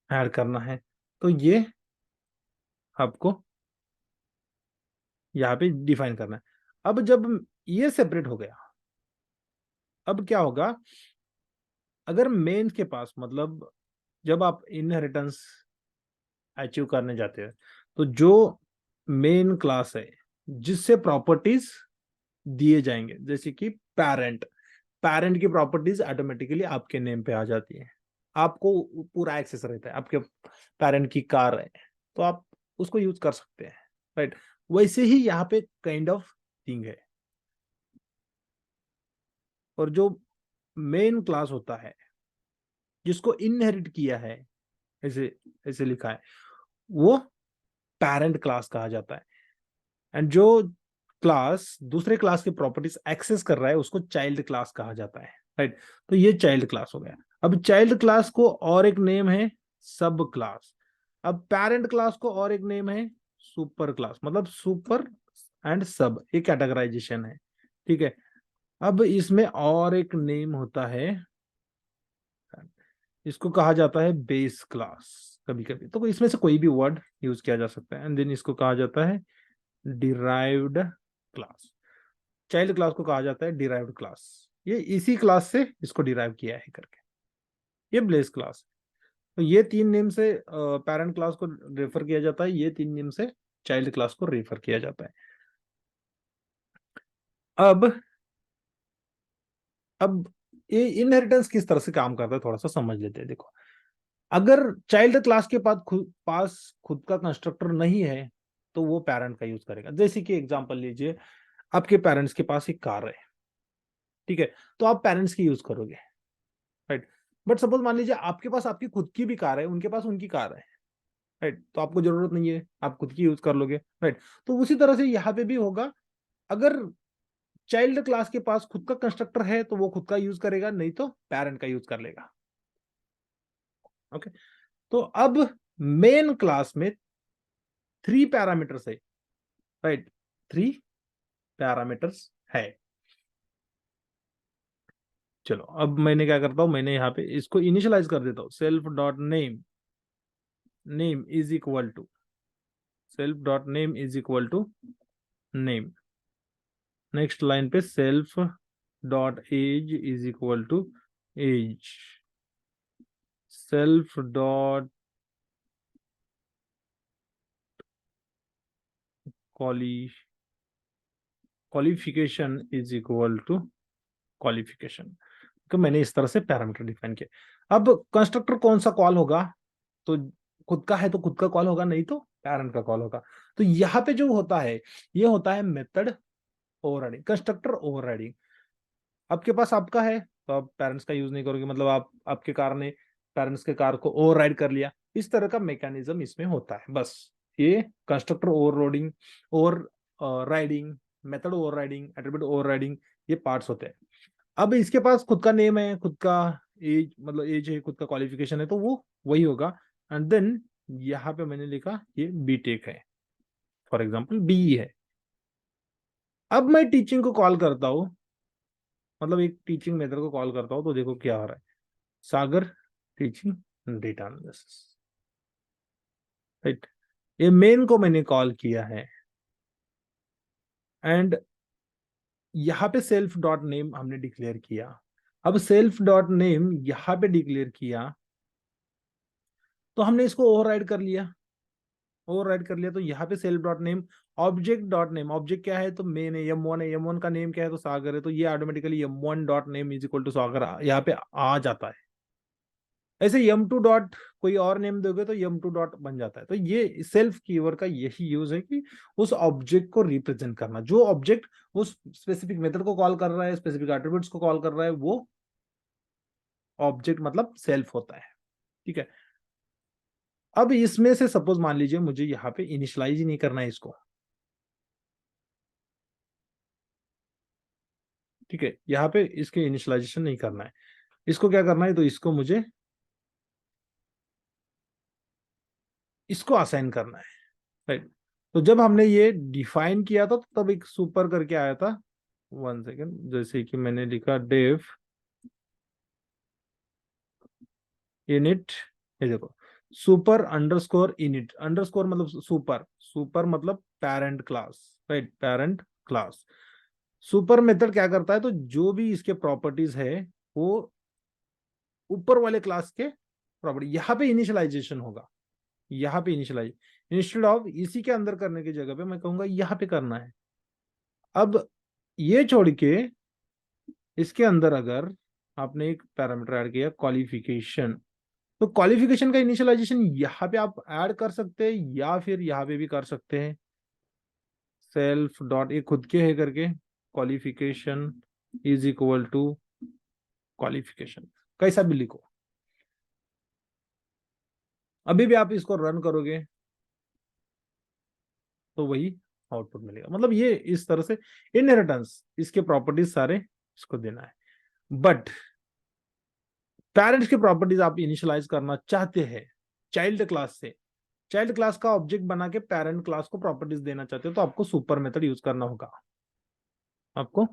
ऐड करना है, तो ये आपको यहाँ पे डिफाइन करना है। अब जब ये सेपरेट हो गया, अब क्या होगा? अगर मेन के पास, मतलब जब आप इनहेरिटेंस अचीव करने जाते हैं तो जो मेन क्लास है जिससे प्रॉपर्टीज दिए जाएंगे, जैसे कि पैरेंट, पैरेंट की प्रॉपर्टीज ऑटोमेटिकली आपके नेम पे आ जाती है। आपको पूरा एक्सेस रहता है, आपके पेरेंट की कार है तो आप उसको यूज कर सकते हैं, राइट। वैसे ही यहाँ पे काइंड ऑफ थिंग है। और जो मेन क्लास होता है जिसको इनहेरिट किया है, ऐसे ऐसे लिखा है, वो पेरेंट क्लास कहा जाता है। एंड जो क्लास दूसरे क्लास की प्रॉपर्टीज एक्सेस कर रहा है उसको चाइल्ड क्लास कहा जाता है, राइट। तो ये चाइल्ड क्लास हो गया। अब चाइल्ड क्लास को और एक नेम है सब क्लास। अब पेरेंट क्लास को और एक नेम है सुपर क्लास, मतलब सुपर एंड सब, ये कैटेगराइजेशन है, ठीक है। अब इसमें और एक नेम होता है, इसको कहा जाता है बेस क्लास। कभी कभी तो इसमें से कोई भी वर्ड यूज किया जा सकता है। एंड देन इसको कहा जाता है डिराइव्ड क्लास। चाइल्ड क्लास को कहा जाता है डिराइव्ड क्लास, ये इसी क्लास से इसको डिराइव किया है करके, ये बेस क्लास। तो ये 3 नेम से पेरेंट क्लास को रेफर किया जाता है, ये 3 नेम से चाइल्ड क्लास को रेफर किया जाता है। अब ये इनहेरिटेंस किस तरह से काम करता है थोड़ा सा समझ लेते हैं। देखो, अगर चाइल्ड क्लास के पास खुद का कंस्ट्रक्टर नहीं है तो वो पेरेंट का यूज करेगा। जैसे कि एग्जांपल लीजिए, आपके पेरेंट्स के पास एक कार है, ठीक है, तो आप पेरेंट्स की यूज करोगे, राइट। बट सपोज मान लीजिए आपके पास आपकी खुद की भी कार है, उनके पास उनकी कार है, राइट, तो आपको जरूरत नहीं है, आप खुद की यूज कर लोगे, राइट। तो उसी तरह से यहाँ पे भी होगा। अगर चाइल्ड क्लास के पास खुद का कंस्ट्रक्टर है तो वो खुद का यूज करेगा, नहीं तो पेरेंट का यूज कर लेगा, ओके। तो अब मेन क्लास में 3 पैरामीटर्स है, राइट, 3 पैरामीटर्स है। चलो अब मैंने क्या करता हूं, मैंने यहाँ पे इसको इनिशियलाइज कर देता हूं। Self dot name, name is equal to, self dot name is equal to name. Next line पे self dot age is equal to age. Self dot qualification is equal to qualification. तो मैंने इस तरह से parameter define किया। अब constructor कौन सा कॉल होगा? तो खुद का है तो खुद का कॉल होगा, नहीं तो पैरेंट का कॉल होगा। तो यहाँ पे जो होता है ये होता है मेथड ओवरराइडिंग, कंस्ट्रक्टर ओवरराइडिंग। आपके पास आपका है तो आप पेरेंट्स का यूज नहीं करोगे, मतलब आप आपके कार ने पेरेंट्स के कार को ओवरराइड कर लिया। इस तरह का मैकेनिज्म इसमें होता है। बस ये constructor overloading, over riding, method overriding, attribute overriding, ये पार्ट्स होते हैं। अब इसके पास खुद का नेम है, खुद का एज मतलब एज है, खुद का क्वालिफिकेशन है, तो वो वही होगा। एंड देन यहाँ पे मैंने लिखा ये बीटेक है, फॉर एग्जाम्पल बीई है। अब मैं टीचिंग को कॉल करता हूँ, मतलब एक टीचिंग मेथड को कॉल करता हूँ, तो देखो क्या हो रहा है, सागर टीचिंग डेटा एनालिसिस, राइट। ये मेन को मैंने कॉल किया है, एंड यहाँ पे सेल्फ डॉट नेम हमने डिक्लेयर किया। अब सेल्फ डॉट नेम यहाँ पे डिक्लेयर किया, तो हमने इसको ओवरराइड कर लिया। ओवरराइड कर लिया तो यहाँ पे self dot name object dot name, object क्या है तो मेन है, M1 है, M1 का नेम क्या है तो सागर है, तो ये automatically M1 dot name is equal to Sagar यहाँ पे आ जाता है। ऐसे M2 डॉट कोई और नेम दोगे तो M2 डॉट बन जाता है। तो ये सेल्फ कीवर्ड का यही यूज है कि उस ऑब्जेक्ट को रिप्रेजेंट करना, जो ऑब्जेक्ट उस स्पेसिफिक मेथड को कॉल कर रहा है, स्पेसिफिक एट्रीब्यूट्स को कॉल कर रहा है, वो ऑब्जेक्ट मतलब सेल्फ होता है। ठीक है, अब इसमें से सपोज मान लीजिए मुझे यहाँ पे इनिशियलाइज ही नहीं करना है इसको, ठीक है, यहाँ पे इसके इनिशियलाइजेशन नहीं करना है, इसको क्या करना है, तो इसको मुझे इसको असाइन करना है, राइट। तो जब हमने ये डिफाइन किया था तो तब एक सुपर करके आया था, वन सेकेंड, जैसे कि मैंने लिखा डेव इनिट, ये देखो सुपर अंडरस्कोर इनिट, अंडरस्कोर मतलब सुपर, सुपर मतलब parent class, right, parent class. Super method क्या करता है, तो जो भी इसके प्रॉपर्टीज है वो ऊपर वाले क्लास के प्रॉपर्टी, यहाँ पे इनिशियलाइजेशन होगा, यहाँ पे इनिशियलाइज, इंस्टेड ऑफ इसी के अंदर करने की जगह पे मैं कहूंगा यहाँ पे करना है। अब ये छोड़ के इसके अंदर अगर आपने एक पैरामीटर ऐड किया क्वालिफिकेशन, तो क्वालिफिकेशन का इनिशियलाइजेशन यहाँ पे आप ऐड कर सकते हैं या फिर यहाँ पे भी कर सकते हैं, सेल्फ डॉट ये खुद के है करके qualification is equal to qualification, कैसा भी लिखो। अभी भी आप इसको रन करोगे तो वही आउटपुट मिलेगा। मतलब ये इस तरह से इनहेरिटेंस, इसके प्रॉपर्टीज सारे इसको देना है। बट पेरेंट्स की प्रॉपर्टीज आप इनिशियलाइज करना चाहते हैं चाइल्ड क्लास से, चाइल्ड क्लास का ऑब्जेक्ट बना के पेरेंट क्लास को प्रॉपर्टीज देना चाहते हो, तो आपको सुपर मेथड यूज करना होगा, आपको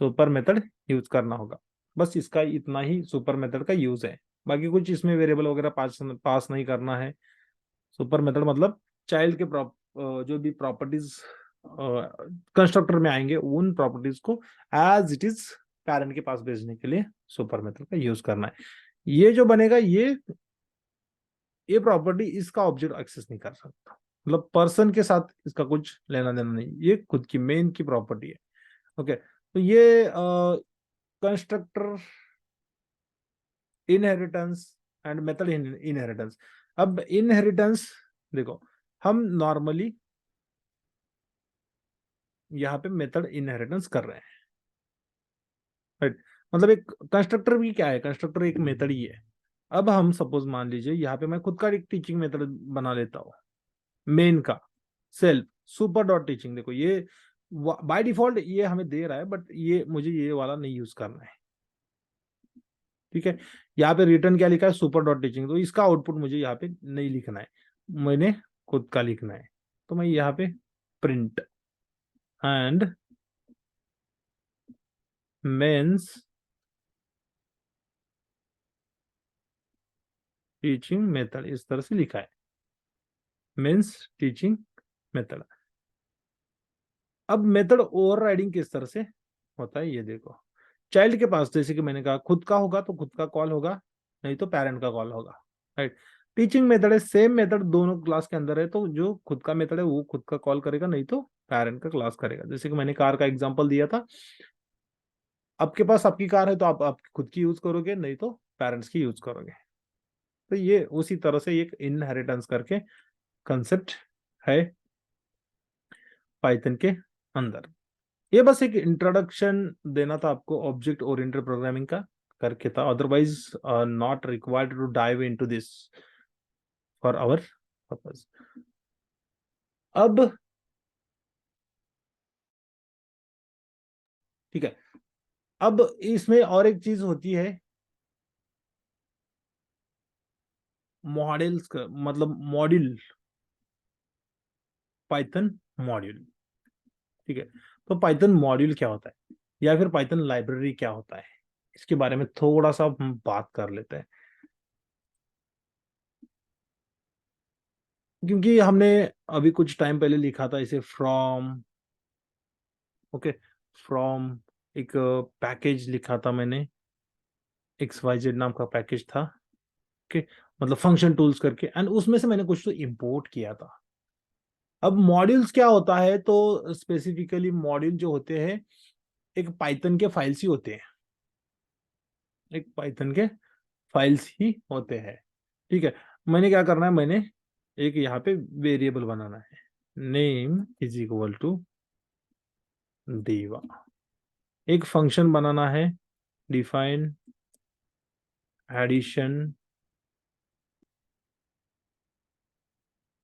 सुपर मेथड यूज करना होगा। बस इसका इतना ही सुपर मेथड का यूज है, बाकी कुछ इसमें वेरिएबल वगैरह पास नहीं करना है। सुपर मेथड मतलब चाइल्ड के जो भी प्रॉपर्टीज कंस्ट्रक्टर में आएंगे उन प्रॉपर्टीज को एज इट इज पेरेंट के पास भेजने के लिए सुपर मेथड का यूज करना है। ये जो बनेगा ये प्रॉपर्टी इसका ऑब्जेक्ट एक्सेस नहीं कर सकता, मतलब पर्सन के साथ इसका कुछ लेना देना नहीं, ये खुद की मेन की प्रॉपर्टी है। ओके, तो ये constructor inheritance and method inheritance. अब इनहेरिटेंस देखो, हम नॉर्मली यहाँ पे मेथड इनहेरिटेंस कर रहे हैं, राइट। मतलब एक कंस्ट्रक्टर भी क्या है, कंस्ट्रक्टर एक मेथड ही है। अब हम सपोज मान लीजिए यहाँ पे मैं खुद का एक टीचिंग मेथड बना लेता हूँ, मेन का सेल्फ सुपर डॉट टीचिंग। देखो ये बाय डिफॉल्ट ये हमें दे रहा है, बट ये मुझे ये वाला नहीं यूज करना है, ठीक है। यहाँ पे रिटर्न क्या लिखा है, सुपर डॉट टीचिंग, तो इसका आउटपुट मुझे यहाँ पे नहीं लिखना है, मैंने खुद का लिखना है। तो मैं यहाँ पे print and mens teaching method इस तरह से लिखा है, मेंस टीचिंग मेथड। अब मेथड ओवरराइडिंग किस तरह से होता है ये देखो, चाइल्ड के पास जैसे कि मैंने कहा खुद का होगा तो खुद का कॉल होगा, नहीं तो पेरेंट का कॉल होगा, राइट। टीचिंग मेथड है, सेम मेथड दोनों क्लास के अंदर है, तो जो खुद का मेथड है वो खुद का कॉल करेगा, नहीं तो पेरेंट का क्लास करेगा। जैसे कि मैंने कार का एग्जांपल दिया था, आपके पास आपकी कार है तो आप खुद की यूज करोगे, नहीं तो पेरेंट्स की यूज करोगे। तो ये उसी तरह से एक इनहेरिटेंस करके कंसेप्ट है पाइथन के अंदर। ये बस एक इंट्रोडक्शन देना था आपको ऑब्जेक्ट ओरिएंटेड प्रोग्रामिंग का, करके था, otherwise not required to dive into this for our purpose. अब ठीक है, अब इसमें और एक चीज होती है मॉडल्स का मतलब मॉड्यूल, पाइथन मॉड्यूल, ठीक है। तो पाइथन मॉड्यूल क्या होता है या फिर पाइथन लाइब्रेरी क्या होता है, इसके बारे में थोड़ा सा हम बात कर लेते हैं। क्योंकि हमने अभी कुछ टाइम पहले लिखा था इसे फ्रॉम, ओके, फ्रॉम एक पैकेज लिखा था मैंने, XYZ नाम का पैकेज था, ओके, मतलब फंक्शन टूल्स करके, एंड उसमें से मैंने कुछ तो इंपोर्ट किया था। अब मॉड्यूल्स क्या होता है, तो स्पेसिफिकली मॉड्यूल जो होते हैं एक पाइथन के फाइल्स ही होते हैं, एक पाइथन के फाइल्स ही होते हैं, ठीक है। मैंने क्या करना है, मैंने एक यहाँ पे वेरिएबल बनाना है, नेम इज इक्वल टू दीवा, एक फंक्शन बनाना है, डिफाइन एडिशन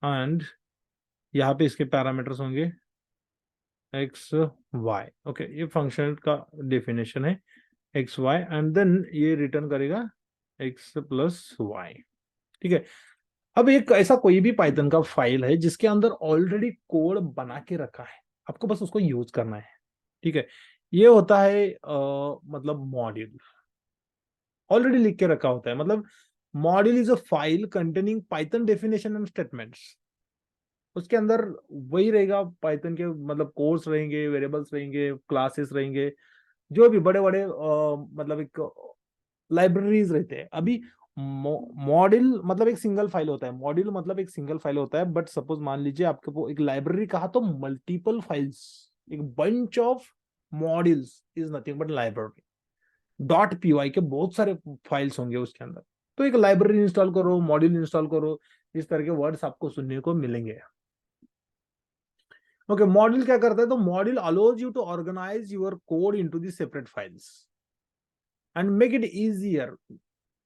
एंड यहाँ पे इसके पैरामीटर्स होंगे एक्स वाई, ओके, ये फंक्शन का डेफिनेशन है एक्स वाई, एंड देन ये रिटर्न करेगा एक्स प्लस वाई, ठीक है। अब एक ऐसा कोई भी पाइथन का फाइल है जिसके अंदर ऑलरेडी कोड बना के रखा है, आपको बस उसको यूज करना है, ठीक है। ये होता है मतलब मॉड्यूल, ऑलरेडी लिख के रखा होता है, मतलब module is a file containing Python definition and statements. उसके अंदर वही रहेगा, पाइथन के मतलब कोर्स रहेंगे, वेरिएबल्स रहेंगे, क्लासेस रहेंगे, जो भी बड़े बड़े मतलब एक लाइब्रेरीज रहते हैं। अभी मॉड्यूल मतलब एक सिंगल फाइल होता है, मॉड्यूल मतलब एक सिंगल फाइल होता है, बट सपोज मान लीजिए आपके को एक लाइब्रेरी कहा तो मल्टीपल फाइल्स, एक bunch of modules is nothing but library. .py के बहुत सारे फाइल्स होंगे उसके अंदर, तो एक लाइब्रेरी इंस्टॉल करो, मॉड्यूल इंस्टॉल करो, इस तरह के वर्ड्स आपको सुनने को मिलेंगे। ओके, मॉड्यूल क्या करता है, तो module allows you to organise your code into the separate files and make it easier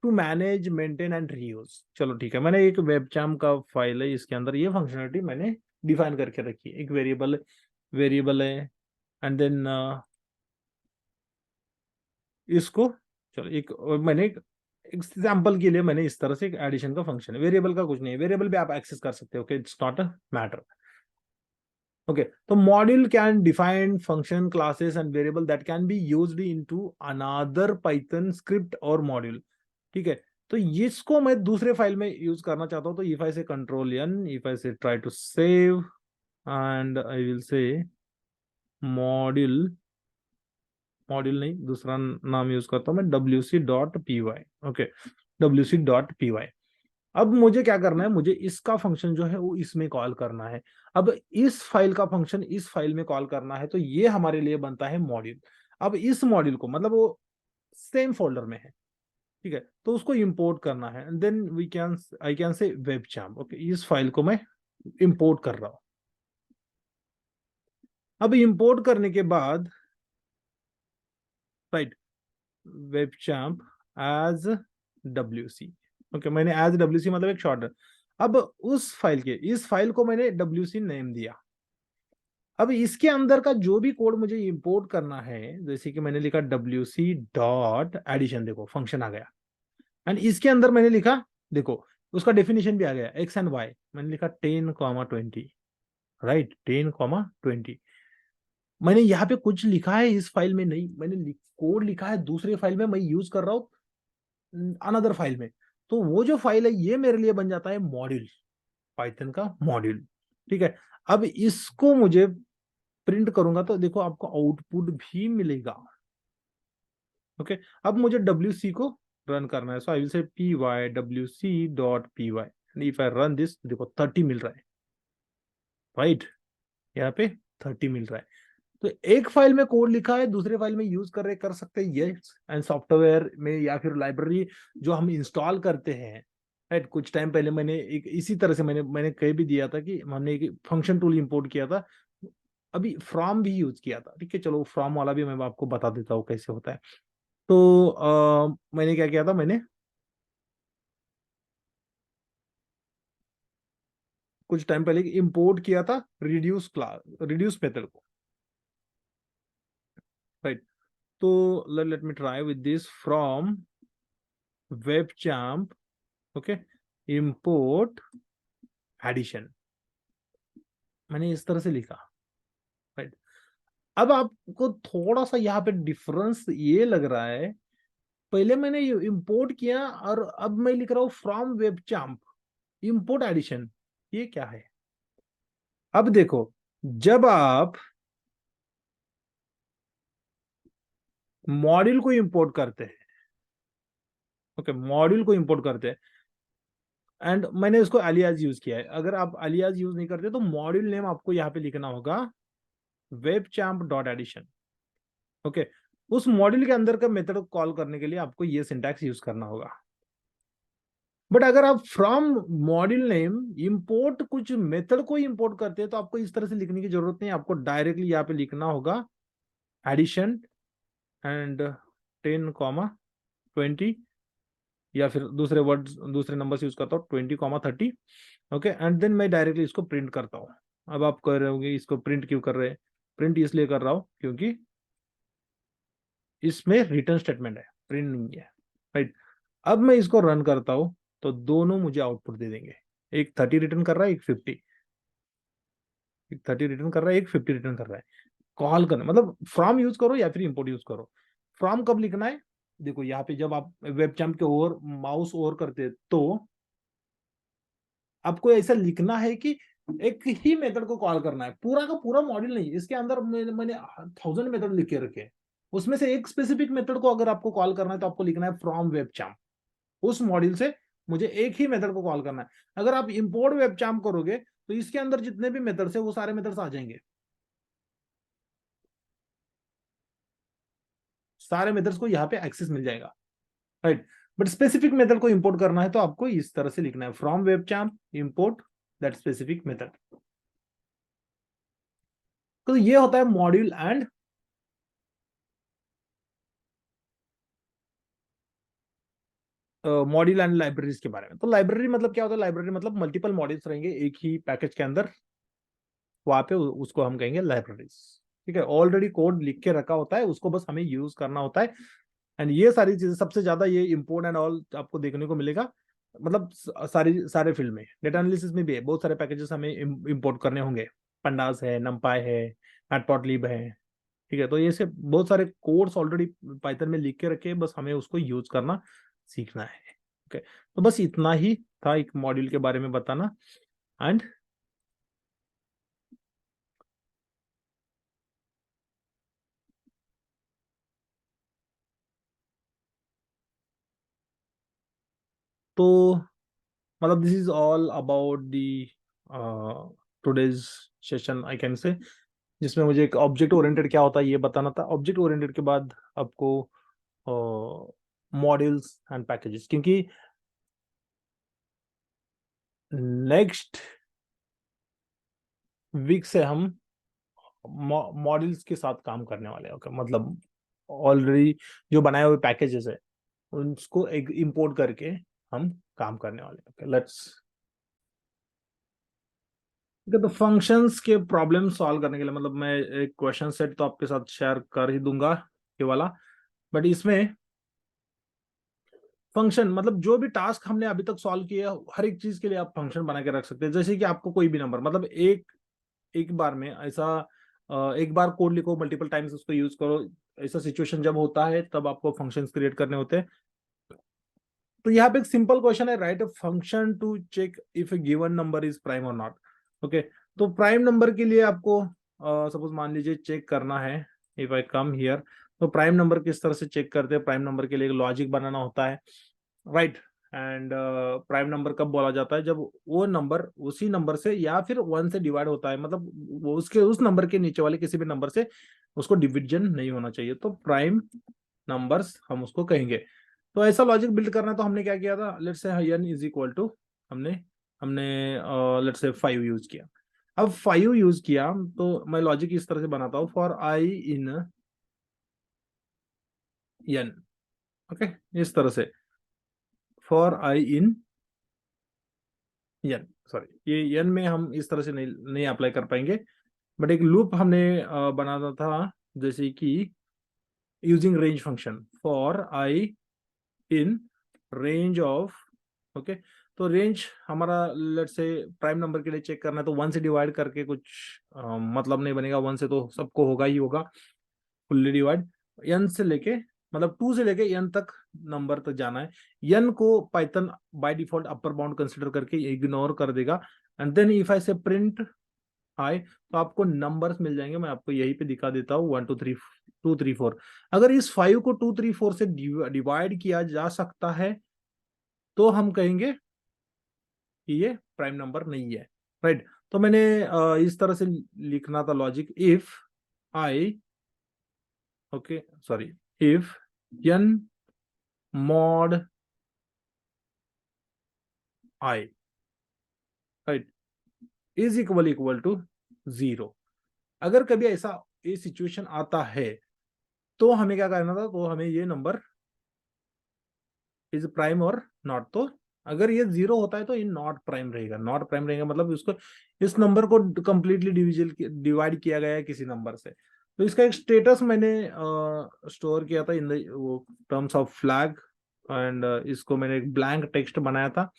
to manage, maintain and reuse. चलो ठीक है, मैंने एक वेबचैम का फाइल है, इसके अंदर ये फंक्शनलिटी मैंने डिफाइन करके रखी है, एक वेरिएबल है, एंड देन इसको, चलो एक मैंने एक एग्जाम्पल के लिए मैंने इस तरह से एक एडिशन का फंक्शन है, वेरिएबल का कुछ नहीं है, वेरिएबल भी आप एक्सेस कर सकते हो, okay, it's not a matter, okay. तो module can define function classes and variable that can be used into another Python script और मॉड्यूल, ठीक है। तो इसको मैं दूसरे फाइल में यूज करना चाहता हूं, तो इफ आई से control N, if I say try to save, and I will say module, module नहीं दूसरा नाम यूज करता हूं मैं, wc.py, ओके, wc.py। अब मुझे क्या करना है, मुझे इसका फंक्शन जो है वो इसमें कॉल करना है। अब इस फाइल का फंक्शन इस फाइल में कॉल करना है, तो ये हमारे लिए बनता है मॉड्यूल। अब इस मॉड्यूल को मतलब वो सेम फोल्डर में है, ठीक है, तो उसको इंपोर्ट करना है, and then we can, I can say webcham, okay, इस फाइल को मैं इंपोर्ट कर रहा हूं। अब इंपोर्ट करने के बाद, राइट, वेबचैम्प एज WC, ओके, मैंने एज WC मतलब एक शॉर्ट। अब उस फाइल के, इस फाइल को मैंने WC नेम दिया। अब इसके अंदर का जो भी कोड मुझे इंपोर्ट करना है, जैसे कि मैंने लिखा WC.एडिशन, देखो फंक्शन आ गया, एंड इसके अंदर मैंने लिखा, देखो उसका डेफिनेशन भी आ गया, एक्स एंड वाई, मैंने लिखा 10,20, राइट, 10,20। मैंने यहाँ पे कुछ लिखा है इस फाइल में नहीं, मैंने कोड लिखा है दूसरे फाइल में, मैं यूज कर रहा हूँ अनदर फाइल में। तो वो जो फाइल है ये मेरे लिए बन जाता है मॉड्यूल, पाइथन का मॉड्यूल, ठीक है। अब इसको मुझे प्रिंट करूंगा तो देखो आपको आउटपुट भी मिलेगा, ओके। अब मुझे WC को रन करना है, सो आई विल से py.wc.py, and if I run this, देखो 30 मिल रहा है, राइट, यहाँ पे 30 मिल रहा है। तो एक फाइल में कोड लिखा है, दूसरे फाइल में यूज कर सकते हैं, यस। एंड सॉफ्टवेयर में या फिर लाइब्रेरी जो हम इंस्टॉल करते हैं, राइट, कुछ टाइम पहले मैंने एक इसी तरह से मैंने कहीं भी दिया था कि हमने एक फंक्शन टूल इंपोर्ट किया था, अभी फ्रॉम भी यूज किया था, ठीक है। चलो फ्रॉम वाला भी मैं आपको बता देता हूँ कैसे होता है। तो मैंने क्या किया था, मैंने कुछ टाइम पहले इंपोर्ट किया था रिड्यूस क्लास, रिड्यूस मेथड को, राइट। तो let me try with this from webchamp, okay, import addition, मैंने इस तरह से लिखा, राइट। अब आपको थोड़ा सा यहाँ पे डिफरेंस ये लग रहा है, पहले मैंने इंपोर्ट किया और अब मैं लिख रहा हूं फ्रॉम वेबचैम्प इंपोर्ट एडिशन, ये क्या है? अब देखो, जब आप मॉड्यूल को इंपोर्ट करते हैं, ओके, मॉड्यूल को इंपोर्ट करते हैं, एंड मैंने इसको अलियास यूज किया है। अगर आप अलियास यूज नहीं करते तो मॉड्यूल नेम आपको यहाँ पे लिखना होगा वेबचैम्प डॉट एडिशन, ओके। उस मॉड्यूल के अंदर का मेथड को कॉल करने के लिए आपको ये सिंटैक्स यूज करना होगा। बट अगर आप फ्रॉम मॉड्यूल नेम इंपोर्ट कुछ मेथड को इंपोर्ट करते हैं तो आपको इस तरह से लिखने की जरूरत नहीं, आपको डायरेक्टली यहाँ पे लिखना होगा एडिशन एंड 10, 20, या फिर दूसरे वर्ड दूसरे नंबर से यूज करता हूँ 20, 30, ओके। एंड देन मैं डायरेक्टली इसको प्रिंट करता हूँ। अब आप कह रहे होंगे इसको प्रिंट क्यों कर रहे हैं? प्रिंट इसलिए कर रहा हूँ क्योंकि इसमें रिटर्न स्टेटमेंट है, प्रिंट नहीं है, राइट। अब मैं इसको रन करता हूँ तो दोनों मुझे आउटपुट दे देंगे, एक 30 रिटर्न कर रहा है, एक 50, एक 30 रिटर्न कर रहा है, एक 50 रिटर्न कर रहा है। कॉल करना मतलब फ्रॉम यूज करो या फिर इंपोर्ट यूज करो। फ्रॉम कब लिखना है? देखो यहाँ पे जब आप वेबचैम के ओवर माउस ओवर करते हैं तो आपको ऐसा लिखना है कि एक ही मेथड को कॉल करना है, पूरा का पूरा मॉड्यूल नहीं। इसके अंदर मैंने 1000 मेथड लिख के रखे हैं, उसमें से एक स्पेसिफिक मेथड को अगर आपको कॉल करना है तो आपको लिखना है फ्रॉम वेबचैम, उस मॉड्यूल से मुझे एक ही मेथड को कॉल करना है। अगर आप इंपोर्ट वेबचैम करोगे तो इसके अंदर जितने भी मेथड्स है वो सारे मेथड्स आ जाएंगे, सारे मेथड्स को यहाँ पे एक्सेस मिल जाएगा, राइट। बट स्पेसिफिक मेथड को इंपोर्ट करना है तो आपको इस तरह से लिखना है from webcham import that specific method. तो ये होता है module and module and libraries के बारे में। तो लाइब्रेरी मतलब क्या होता है? लाइब्रेरी मतलब मल्टीपल मॉड्यूल्स रहेंगे एक ही पैकेज के अंदर, वहां पे उसको हम कहेंगे लाइब्रेरीज, ठीक है। ऑलरेडी कोड लिख के रखा होता है, उसको बस हमें यूज करना होता है। एंड ये सारी चीजें सबसे ज्यादा ये इंपोर्ट एंड ऑल आपको देखने को मिलेगा, मतलब सारे फील्ड में। डेटा एनालिसिस में भी है, बहुत सारे पैकेजेस हमें इंपोर्ट करने होंगे, पंडास है, नंपाई है, मैटप्लॉटलिब है, ठीक है। तो ये से बहुत सारे कोड्स ऑलरेडी पाइथन में लिख के रखे हैं, बस हमें उसको यूज करना सीखना है, ओके। तो बस इतना ही था एक मॉड्यूल के बारे में बताना। एंड तो मतलब this is all about the today's session I can से, जिसमें मुझे एक ऑब्जेक्ट ओरिएंटेड क्या होता है ये बताना था। ऑब्जेक्ट ओरिएंटेड के बाद आपको मॉड्यूल्स एंड पैकेजेस, क्योंकि नेक्स्ट वीक से हम मॉड्यूल्स के साथ काम करने वाले हैं, ओके। मतलब ऑलरेडी जो बनाए हुए पैकेजेस है उसको एक इंपोर्ट करके हम काम करने वाले हैं, ओके। लेट्स, ठीक है। तो फंक्शंस के प्रॉब्लम सॉल्व करने के लिए मतलब मैं एक क्वेश्चन सेट तो आपके साथ शेयर कर ही दूंगा ये वाला, बट इसमें फंक्शन मतलब जो भी टास्क हमने अभी तक सॉल्व किए हर एक चीज के लिए आप फंक्शन बना के रख सकते हैं। जैसे कि आपको कोई भी नंबर मतलब एक बार में ऐसा एक बार कोड लिखो, मल्टीपल टाइम्स उसको यूज करो, ऐसा सिचुएशन जब होता है तब आपको फंक्शंस क्रिएट करने होते हैं। तो यहाँ पे एक सिंपल क्वेश्चन है, write a function to check if a given number is prime और नॉट, ओके। तो प्राइम नंबर के लिए आपको सपोज मान लीजिए चेक करना है, इफ आई कम हियर, तो प्राइम नंबर किस तरह से चेक करते हैं? प्राइम नंबर के लिए एक लॉजिक बनाना होता है, राइट। एंड प्राइम नंबर कब बोला जाता है? जब वो नंबर उसी नंबर से या फिर 1 से डिवाइड होता है, मतलब वो उसके उस नंबर के नीचे वाले किसी भी नंबर से उसको डिविजन नहीं होना चाहिए, तो प्राइम नंबर्स हम उसको कहेंगे। तो ऐसा लॉजिक बिल्ड करना, तो हमने क्या किया था, let's say n is equal to हमने हमने लेट्स से 5 यूज किया। अब 5 यूज किया तो मैं लॉजिक इस तरह से बनाता हूँ, for I in n, okay. इस तरह से for I in n, sorry ये n में हम इस तरह से नहीं अप्लाई कर पाएंगे, बट एक लूप हमने बनाना था, जैसे कि using range function for I in range of, okay. तो रेंज हमारा लेट्स से प्राइम नंबर के लिए चेक करना है तो 1 से डिवाइड करके कुछ मतलब नहीं बनेगा, 1 से तो सबको होगा ही होगा, फुल्ली डिवाइड n से लेके मतलब 2 से लेके n तक नंबर तक जाना है। n को Python by default upper bound consider करके इग्नोर कर देगा। एंड देन इफ आई से प्रिंट हाई तो आपको नंबर्स मिल जाएंगे। मैं आपको यहीं पे दिखा देता हूँ 1 2 3 2 3 4। अगर इस 5 को 2 3 4 से डिवाइड किया जा सकता है तो हम कहेंगे कि ये प्राइम नंबर नहीं है, राइट। तो मैंने इस तरह से लिखना था logic, if I okay sorry if n mod i right is equal to 0। अगर कभी ऐसा ये सिचुएशन आता है तो हमें क्या करना था, तो हमें ये नंबर इज प्राइम और नॉट। तो अगर ये 0 होता है तो ये नॉट प्राइम रहेगा। नॉट प्राइम रहेगा मतलब उसको इस नंबर को कंप्लीटली डिवाइड किया गया है किसी नंबर से। तो इसका एक स्टेटस मैंने स्टोर किया था in the terms of flag and इसको मैंने एक ब्लैंक टेक्स्ट बनाया था।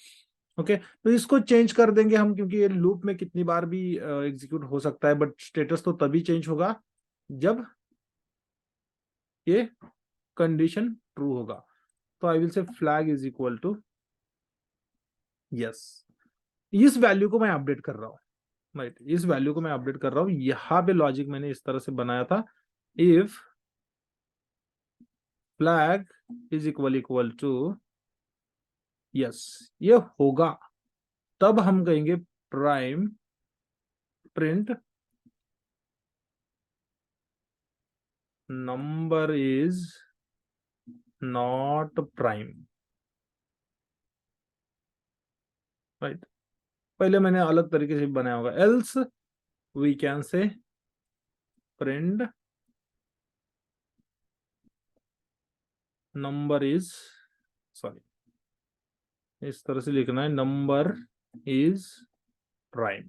ओके तो इसको चेंज कर देंगे हम, क्योंकि ये लूप में कितनी बार भी एग्जीक्यूट हो सकता है, बट स्टेटस तो तभी चेंज होगा जब ये कंडीशन ट्रू होगा। तो I will say flag is equal to yes. इस वैल्यू को मैं अपडेट कर रहा हूँ, राइट। इस वैल्यू को मैं अपडेट कर रहा हूँ। यहां पे लॉजिक मैंने इस तरह से बनाया था, if flag is equal to yes, ये होगा तब हम कहेंगे prime print number is not prime, right. पहले मैंने अलग तरीके से बनाया होगा, else we can say print number is sorry इस तरह से लिखना है, नंबर इज प्राइम।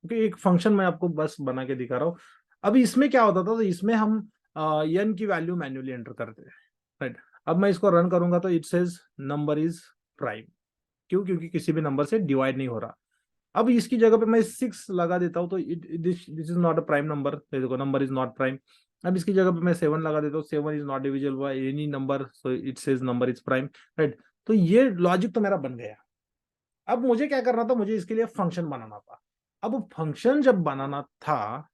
ओके एक फंक्शन मैं आपको बस बना के दिखा रहा हूं। अभी इसमें क्या होता था, तो इसमें हम n की वैल्यू मैन्युअली एंटर करते हैं, राइट। अब मैं इसको रन करूंगा तो it says number is prime. क्यों? क्योंकि किसी भी नंबर से डिवाइड नहीं हो रहा। अब इसकी जगह पे मैं 6 लगा देता हूं तो this is not a prime number, देखो नंबर इज नॉट प्राइम। अब इसकी जगह पे मैं 7 लगा देता हूँ, 7 is not divisible by any number, so it says number is prime, right. तो ये लॉजिक तो मेरा बन गया। अब मुझे क्या करना था, मुझे इसके लिए फंक्शन बनाना था। अब फंक्शन जब बनाना था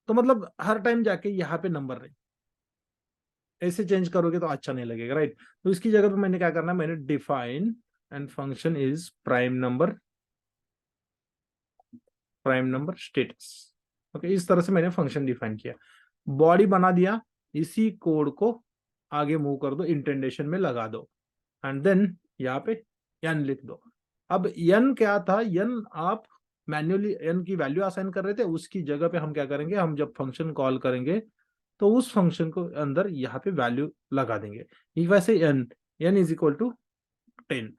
तो मतलब हर टाइम जाके यहाँ पे नंबर नहीं, ऐसे चेंज करोगे तो अच्छा नहीं लगेगा, राइट। तो इसकी जगह पे मैंने क्या करना है, मैंने define and function is prime number status. Okay इस तरह से मैंने फंक्शन डिफाइन किया, बॉडी बना दिया। इसी कोड को आगे मूव कर दो, इंटेंडेशन में लगा दो एंड देन यहाँ पे n लिख दो। अब n क्या था, n आप मैन्युअली n की वैल्यू असाइन कर रहे थे, उसकी जगह पे हम क्या करेंगे, हम जब फंक्शन कॉल करेंगे तो उस फंक्शन को अंदर यहाँ पे वैल्यू लगा देंगे। वैसे n is equal to 10।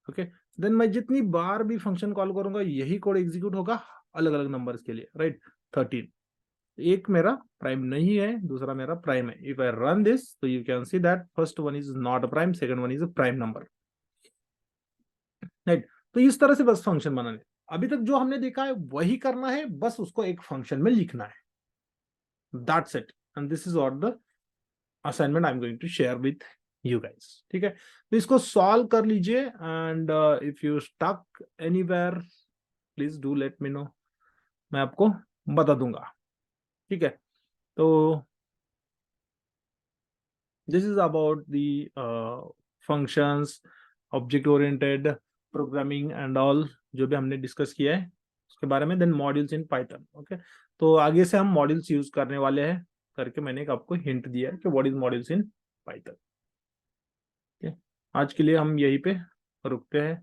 Okay then मैं जितनी बार भी फंक्शन कॉल करूंगा यही कोड एग्जीक्यूट होगा अलग अलग नंबर्स के लिए, राइट। 13 एक मेरा प्राइम नहीं है, दूसरा मेरा प्राइम है। इफ आई रन दिस तो you can see that first one is not a prime, second one is a prime number, right. तो इस तरह से बस फंक्शन बनाने, अभी तक जो हमने देखा है वही करना है, बस उसको एक फंक्शन में लिखना है, that's it. And this is what the assignment I am going to share with you guys, ठीक है। तो इसको सॉल्व कर लीजिए and if you stuck anywhere please do let me know, मैं आपको बता दूंगा, ठीक है। तो this is about the functions, object oriented programming and all, जो भी हमने डिस्कस किया है उसके बारे में। Then modules in Python, okay. तो आगे से हम मॉड्यूल्स यूज करने वाले हैं करके मैंने एक आपको हिंट दिया है कि what is modules in Python. आज के लिए हम यहीं पे रुकते हैं।